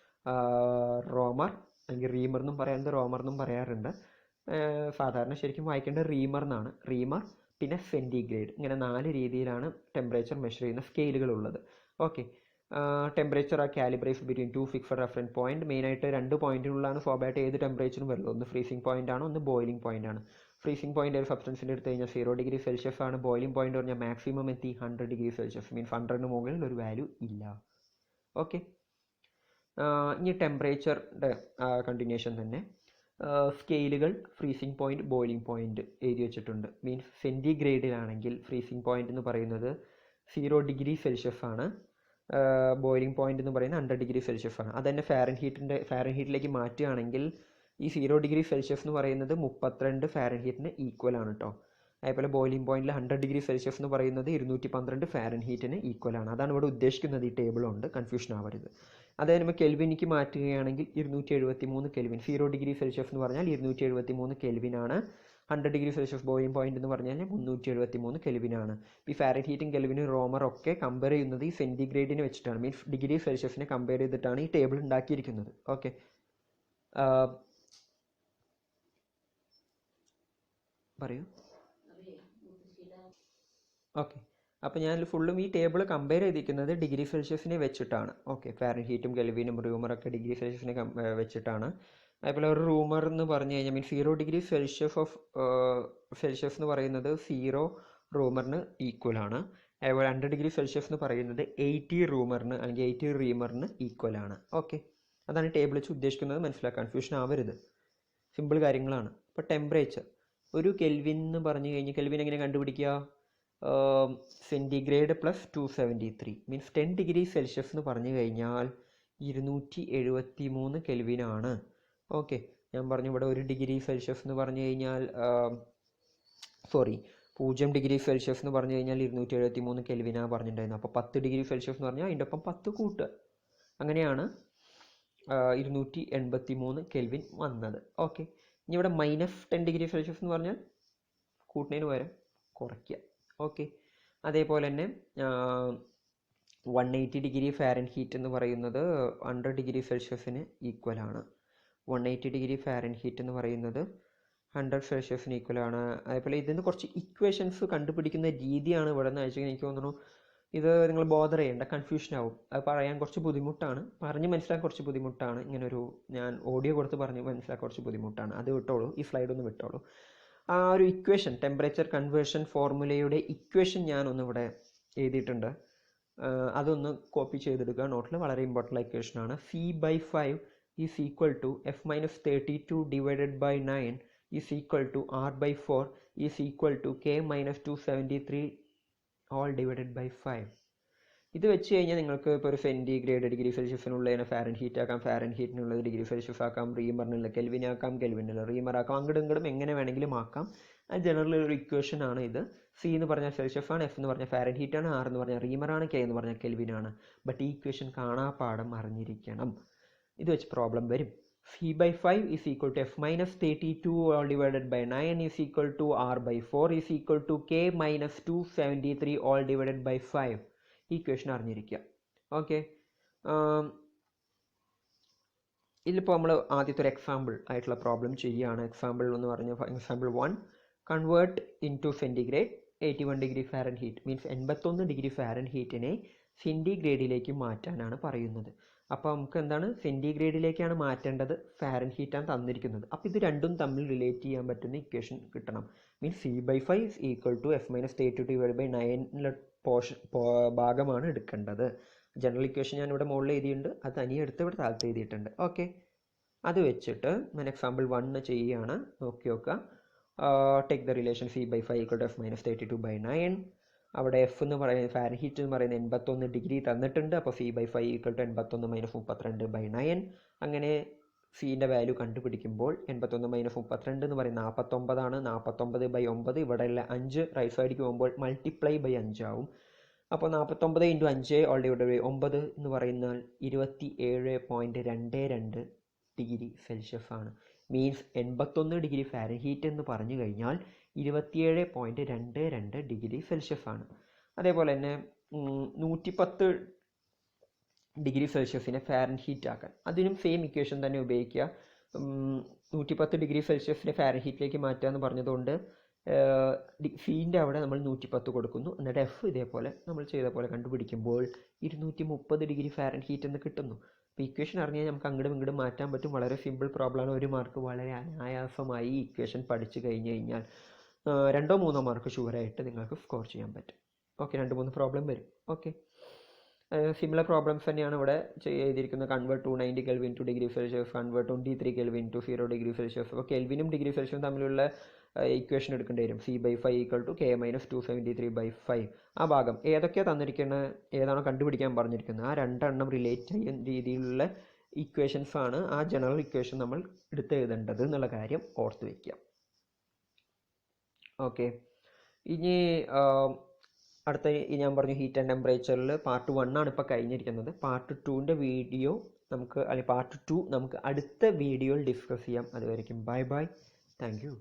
റോമർ അല്ലെങ്കിൽ റീമർ എന്നും പറയുന്നത്, റോമർ എന്നും പറയാറുണ്ട്. സാധാരണ ശരിക്കും വായിക്കേണ്ടത് റീമർ എന്നാണ്. റീമർ, പിന്നെ സെൻറ്റിഗ്രേഡ്. ഇങ്ങനെ 4 രീതിയിലാണ് ടെമ്പറേച്ചർ മെഷർ ചെയ്യുന്ന സ്കെയിലുകളുള്ളത്. ഓക്കെ, ടെമ്പറേച്ചർ ആ calibrate between 2 fixed reference point. മെയിനായിട്ട് 2 പോയിന്റിനുള്ളതാണ് സ്വാഭാവികമായിട്ട് ഏത് ടെമ്പറേച്ചറും വരുന്നത്. ഒന്ന് ഫ്രീസിംഗ് പോയിന്റ് ആണ്, ഒന്ന് ബോയിലിംഗ് പോയിന്റ് ആണ്. ഫ്രീസിംഗ് പോയിന്റ് ഒരു സബ്സ്റ്റൻസിൻ്റെ എടുത്തു കഴിഞ്ഞാൽ 0 ഡിഗ്രി സെൽഷ്യസ് ആണ്. ബോയിലിംഗ് പോയിന്റ് പറഞ്ഞാൽ മാക്സിമം എത്തി 100 ഡിഗ്രി സെൽഷ്യസ്. മീൻസ് 100ന് മുകളിൽ ഒരു വാല്യൂ ഇല്ല. ഓക്കെ, ഇനി ടെമ്പറേച്ചറിൻ്റെ കണ്ടിന്യൂഷൻ തന്നെ സ്കെയിലുകൾ ഫ്രീസിംഗ് പോയിന്റ്, ബോയിലിംഗ് പോയിന്റ് എഴുതി വെച്ചിട്ടുണ്ട്. മീൻസ് സെൻറ്റിഗ്രേഡിലാണെങ്കിൽ ഫ്രീസിംഗ് പോയിന്റ് എന്ന് പറയുന്നത് 0 ഡിഗ്രി സെൽഷ്യസ് ആണ്. ബോയിലിംഗ് പോയിന്റ് എന്ന് പറയുന്നത് 100 ഡിഗ്രി സെൽഷ്യസ് ആണ്. അത് തന്നെ ഫാരൻഹീറ്റിലേക്ക് മാറ്റുകയാണെങ്കിൽ ഈ 0 ഡിഗ്രി സെൽഷ്യസ് എന്ന് പറയുന്നത് 32 ഫാരൻഹീറ്റിന് ഈക്വൽ ആണ് കേട്ടോ. അതേപോലെ ബോയിലിംഗ് പോയിന്റിൽ 100 ഡിഗ്രി സെൽഷ്യസ് എന്ന് പറയുന്നത് 212 ഫാരൻഹീറ്റിന് ഈക്വൽ ആണ്. അതാണ് ഇവിടെ ഉദ്ദേശിക്കുന്നത്. ഈ ടേബിളുണ്ട്, കൺഫ്യൂഷൻ ആവരുത്. അതായത് നമ്മൾ കെൽവിനിക്ക് മാറ്റുകയാണെങ്കിൽ 273 കെൽവിൻ. 0 ഡിഗ്രി സെൽഷ്യസ് എന്ന് പറഞ്ഞാൽ 273 കെൽവിൻ ആണ്. 100 ഡിഗ്രി സെൽഷ്യസ് ബോയിലിംഗ് പോയിന്റ് എന്ന് പറഞ്ഞാൽ 373 കെൽവിനാണ്. ഈ ഫാരൻഹീറ്റും കെൽവിനും റോമറും ഒക്കെ കമ്പയർ ചെയ്യുന്നത് ഈ സെൻറ്റിഗ്രേഡിനെ വെച്ചിട്ടാണ്. മീൻസ് ഡിഗ്രി സെൽഷ്യസിനെ കമ്പയർ ചെയ്തിട്ടാണ് ഈ ടേബിൾ ഉണ്ടാക്കിയിരിക്കുന്നത്. ഓക്കെ, പറയൂ. ഓക്കെ, അപ്പോൾ ഞാൻ ഫുള്ളും ഈ ടേബിൾ കമ്പയർ ചെയ്തിരിക്കുന്നത് ഡിഗ്രി സെൽഷ്യസിനെ വെച്ചിട്ടാണ്. ഓക്കെ, ഫാരൻഹീറ്റും കെൽവിനും റൂമറൊക്കെ ഡിഗ്രി സെൽഷ്യസിനെ വെച്ചിട്ടാണ്. അതേപോലെ ഒരു റൂമർ എന്ന് പറഞ്ഞു കഴിഞ്ഞാൽ മീൻസ് 0 ഡിഗ്രി സെൽഷ്യസ് എന്ന് പറയുന്നത് 0 റൂമറിന് ഈക്വൽ ആണ്. അതേപോലെ 100 ഡിഗ്രി സെൽഷ്യസ് എന്ന് പറയുന്നത് 80 റൂമറിന് അല്ലെങ്കിൽ 80 റീമറിന് ഈക്വൽ ആണ്. ഓക്കെ, അതാണ് ടേബിൾ വെച്ച് ഉദ്ദേശിക്കുന്നത്. മനസ്സിലാക്കാൻ കൺഫ്യൂഷൻ ആവരുത്, സിമ്പിൾ കാര്യങ്ങളാണ്. ഇപ്പോൾ ടെമ്പറേച്ചർ ഒരു കെൽവിൻ എന്ന് പറഞ്ഞു കഴിഞ്ഞാൽ കെൽവിൻ എങ്ങനെ കണ്ടുപിടിക്കുക? Centigrade plus 273 means 10 degree Celsius എന്ന് പറഞ്ഞു കഴിഞ്ഞാൽ 273 കെൽവിനാണ്. ഓക്കെ, ഞാൻ പറഞ്ഞു ഇവിടെ 1 ഡിഗ്രി സെൽഷ്യസ് എന്ന് പറഞ്ഞു കഴിഞ്ഞാൽ 0 ഡിഗ്രി സെൽഷ്യസ് എന്ന് പറഞ്ഞു കഴിഞ്ഞാൽ 273 കെൽവിനാണ് പറഞ്ഞിട്ടുണ്ടായിരുന്നത്. അപ്പോൾ 10 ഡിഗ്രി സെൽഷ്യസ് എന്ന് പറഞ്ഞാൽ അതിൻ്റെ ഒപ്പം 10 കൂട്ടുക, അങ്ങനെയാണ് 283 കെൽവിൻ വന്നത്. ഓക്കെ, ഇനി ഇവിടെ -10 ഡിഗ്രി സെൽഷ്യസ് എന്ന് പറഞ്ഞാൽ കൂട്ടുന്നതിന് പകരം കുറയ്ക്കുക. ഓക്കെ, അതേപോലെ തന്നെ 180 ഡിഗ്രി ഫാരൻഹീറ്റ് എന്ന് പറയുന്നത് 100 ഡിഗ്രി സെൽഷ്യസിന് ഈക്വലാണ്. 180 ഡിഗ്രി ഫാരൻഹീറ്റ് എന്ന് പറയുന്നത് 100 സെൽഷ്യസിന് ഈക്വലാണ്. അതേപോലെ ഇതിൽ നിന്ന് കുറച്ച് ഇക്വേഷൻസ് കണ്ടുപിടിക്കുന്ന രീതിയാണ് ഇവിടെ നിന്ന് അയച്ചത്. എനിക്ക് തോന്നുന്നു ഇത് നിങ്ങൾ ബോദർ ചെയ്യേണ്ട, കൺഫ്യൂഷൻ ആവും. അത് പറയാൻ കുറച്ച് ബുദ്ധിമുട്ടാണ്, പറഞ്ഞ് മനസ്സിലാക്കാൻ കുറച്ച് ബുദ്ധിമുട്ടാണ്. ഇങ്ങനൊരു ഞാൻ ഓഡിയോ കൊടുത്ത് പറഞ്ഞ് മനസ്സിലാക്കാൻ കുറച്ച് ബുദ്ധിമുട്ടാണ്. അത് വിട്ടോളൂ, ഈ സ്ലൈഡ് ഒന്ന് വിട്ടോളൂ. ആ ഒരു ഇക്വേഷൻ, ടെമ്പറേച്ചർ കൺവേർഷൻ ഫോർമുലയുടെ ഇക്വേഷൻ ഞാനൊന്നിവിടെ എഴുതിയിട്ടുണ്ട്. അതൊന്ന് കോപ്പി ചെയ്തെടുക്കുക നോട്ടിൽ. വളരെ ഇമ്പോർട്ടൻ്റ് ഇക്വേഷനാണ്. C/5 is equal to F-32 divided by 9 is equal to R/4 is equal to K-273 all divided by 5. ഇത് വെച്ച് കഴിഞ്ഞാൽ നിങ്ങൾക്ക് ഇപ്പോൾ ഒരു സെൻറ്റിഗ്രേഡ് ഡിഗ്രി സെൽഷ്യസിനുള്ളതിനെ ഫാരൻഹീറ്റ് ആക്കാം, ഫാരൻഹീറ്റിനുള്ളത് ഡിഗ്രി സെൽഷ്യസ് ആക്കാം, റീമറിനുള്ള കെൽവിൻ ആക്കാം, കെൽവിനുള്ള റീമർ ആക്കാം, അങ്ങോട്ടും എങ്ങനെ വേണമെങ്കിലും ആക്കാം. അത് ജനറൽ ഒരു ഇക്വേഷൻ ആണ് ഇത്. സി എന്ന് പറഞ്ഞാൽ സെൽഷ്യസ് ആണ്, എഫ് എന്ന് പറഞ്ഞാൽ ഫാരൻഹീറ്റ് ആണ്, ആർ എന്ന് പറഞ്ഞാൽ റീമറാണ്, കെ എന്ന് പറഞ്ഞാൽ കെൽവിൻ ആണ്. ബട്ട് ഈ ഇക്വേഷൻ കാണാപ്പാഠം അറിഞ്ഞിരിക്കണം. ഇത് വെച്ച് പ്രോബ്ലം വരും. C/5 is equal to F-32 all divided by 9 is equal to R/4 is equal to K-273 all divided by 5. ഈ ഇക്വേഷൻ അറിഞ്ഞിരിക്കുക. ഓക്കെ, ഇതിലിപ്പോൾ നമ്മൾ ആദ്യത്തെ ഒരു എക്സാമ്പിൾ ആയിട്ടുള്ള പ്രോബ്ലം ചെയ്യുകയാണ്. എക്സാമ്പിൾ എന്ന് പറഞ്ഞാൽ example 1, convert into centigrade 81 degree Fahrenheit means 81 degree ഫാരൻഹീറ്റിനെ സെൻറ്റിഗ്രേഡിലേക്ക് മാറ്റാനാണ് പറയുന്നത്. അപ്പോൾ നമുക്ക് എന്താണ്, സെൻറ്റിഗ്രേഡിലേക്കാണ് മാറ്റേണ്ടത്, ഫാരൻഹീറ്റാണ് തന്നിരിക്കുന്നത്. അപ്പോൾ ഇത് രണ്ടും തമ്മിൽ റിലേറ്റ് ചെയ്യാൻ പറ്റുന്ന ഇക്വേഷൻ കിട്ടണം. Means C/5 is equal to F-32 divided by 9 ഭാഗമാണ് എടുക്കേണ്ടത്. ജനറൽ ഇക്വേഷൻ ഞാൻ ഇവിടെ മുകളിൽ എഴുതിയിട്ടുണ്ട്, അത് തനിയെ എടുത്ത് ഇവിടെ താഴത്ത് എഴുതിയിട്ടുണ്ട്. ഓക്കെ, അത് വെച്ചിട്ട് ഞാൻ എക്സാമ്പിൾ 1 ചെയ്യുകയാണ്. നോക്കി നോക്കുക. Take the relation C/5 equal to F-32 by 9. അവിടെ എഫ് എന്ന് പറയുന്നത് ഫാരൻഹീറ്റ് എന്ന് പറയുന്നത് 81 ഡിഗ്രി തന്നിട്ടുണ്ട്. അപ്പോൾ C/5 equal to 81 - 32 by 9. അങ്ങനെ സീൻ്റെ വാല്യൂ കണ്ടുപിടിക്കുമ്പോൾ 81 - 32 എന്ന് പറയുന്നത് 49 ആണ്. 49 by 9, ഇവിടെയുള്ള 5 റൈറ്റ് സൈഡിലേക്ക് പോകുമ്പോൾ മൾട്ടിപ്ലൈ ബൈ 5 ആവും. അപ്പോൾ 49 × 5 ഓൾ ഡിവൈഡഡ് ബൈ 9 എന്ന് പറയുന്നാൽ 27.22 ഡിഗ്രി സെൽഷ്യസ് ആണ്. മീൻസ് 81 ഡിഗ്രി ഫാരൻഹീറ്റ് എന്ന് പറഞ്ഞു കഴിഞ്ഞാൽ 27.22 ഡിഗ്രി സെൽഷ്യസ് ആണ്. അതേപോലെ തന്നെ 110 ഡിഗ്രി സെൽഷ്യസിനെ ഫാരൻഹീറ്റ് ആക്കാൻ അതിനും സെയിം ഇക്വേഷൻ തന്നെ ഉപയോഗിക്കുക. 110 ഡിഗ്രി സെൽഷ്യസിനെ ഫാരൻഹീറ്റിലേക്ക് മാറ്റുക എന്ന് പറഞ്ഞതുകൊണ്ട് സീൻ്റെ അവിടെ നമ്മൾ 110 കൊടുക്കുന്നു. എന്നിട്ട് എഫ് ഇതേപോലെ നമ്മൾ ചെയ്ത പോലെ കണ്ടുപിടിക്കുമ്പോൾ 230 ഡിഗ്രി ഫാരൻഹീറ്റ് എന്ന് കിട്ടുന്നു. അപ്പോൾ ഇക്വേഷൻ അറിഞ്ഞാൽ നമുക്ക് അങ്ങോട്ടും ഇങ്ങോട്ടും മാറ്റാൻ പറ്റും. വളരെ സിമ്പിൾ പ്രോബ്ലമാണ്. 1 മാർക്ക് വളരെ അനായാസമായി ഈ ഇക്വേഷൻ പഠിച്ചു കഴിഞ്ഞ് കഴിഞ്ഞാൽ 2-3 മാർക്ക് ഷുവറായിട്ട് നിങ്ങൾക്ക് സ്കോർ ചെയ്യാൻ പറ്റും. ഓക്കെ, 2-3 പ്രോബ്ലം വരും. ഓക്കെ, സിമിലർ പ്രോബ്ലംസ് തന്നെയാണ് ഇവിടെ ചെയ്തിരിക്കുന്നത്. Convert 290 kelvin to degree Celsius, convert 23 kelvin to 0 degree Celsius. അപ്പോൾ കെൽവിനും ഡിഗ്രി സെൽഷ്യസും തമ്മിലുള്ള ഇക്വേഷൻ എടുക്കേണ്ടി വരും. C/5 equal to K-273 by 5. ആ ഭാഗം ഏതൊക്കെയാണ് തന്നിരിക്കുന്നത്, ഏതാണോ കണ്ടുപിടിക്കാൻ പറഞ്ഞിരിക്കുന്നത്, ആ 2 എണ്ണം റിലേറ്റ് ചെയ്യുന്ന രീതിയിലുള്ള ഇക്വേഷൻസ് ആണ് ആ ജനറൽ ഇക്വേഷൻ നമ്മൾ എടുത്തെഴുതേണ്ടത് എന്നുള്ള കാര്യം ഓർത്ത് വയ്ക്കുക. ഓക്കെ, ഇനി അടുത്ത ഞാൻ പറഞ്ഞു ഹീറ്റ് ആൻഡ് ടെമ്പറേച്ചറിൽ പാർട്ട് 1 ആണ് ഇപ്പോൾ കഴിഞ്ഞിരിക്കുന്നത്. പാർട്ട് 2ൻ്റെ വീഡിയോ നമുക്ക്, അല്ലെങ്കിൽ പാർട്ട് 2 നമുക്ക് അടുത്ത വീഡിയോയിൽ ഡിസ്കസ് ചെയ്യാം. അതുവരെയ്ക്കും ബൈ ബൈ, താങ്ക് യു.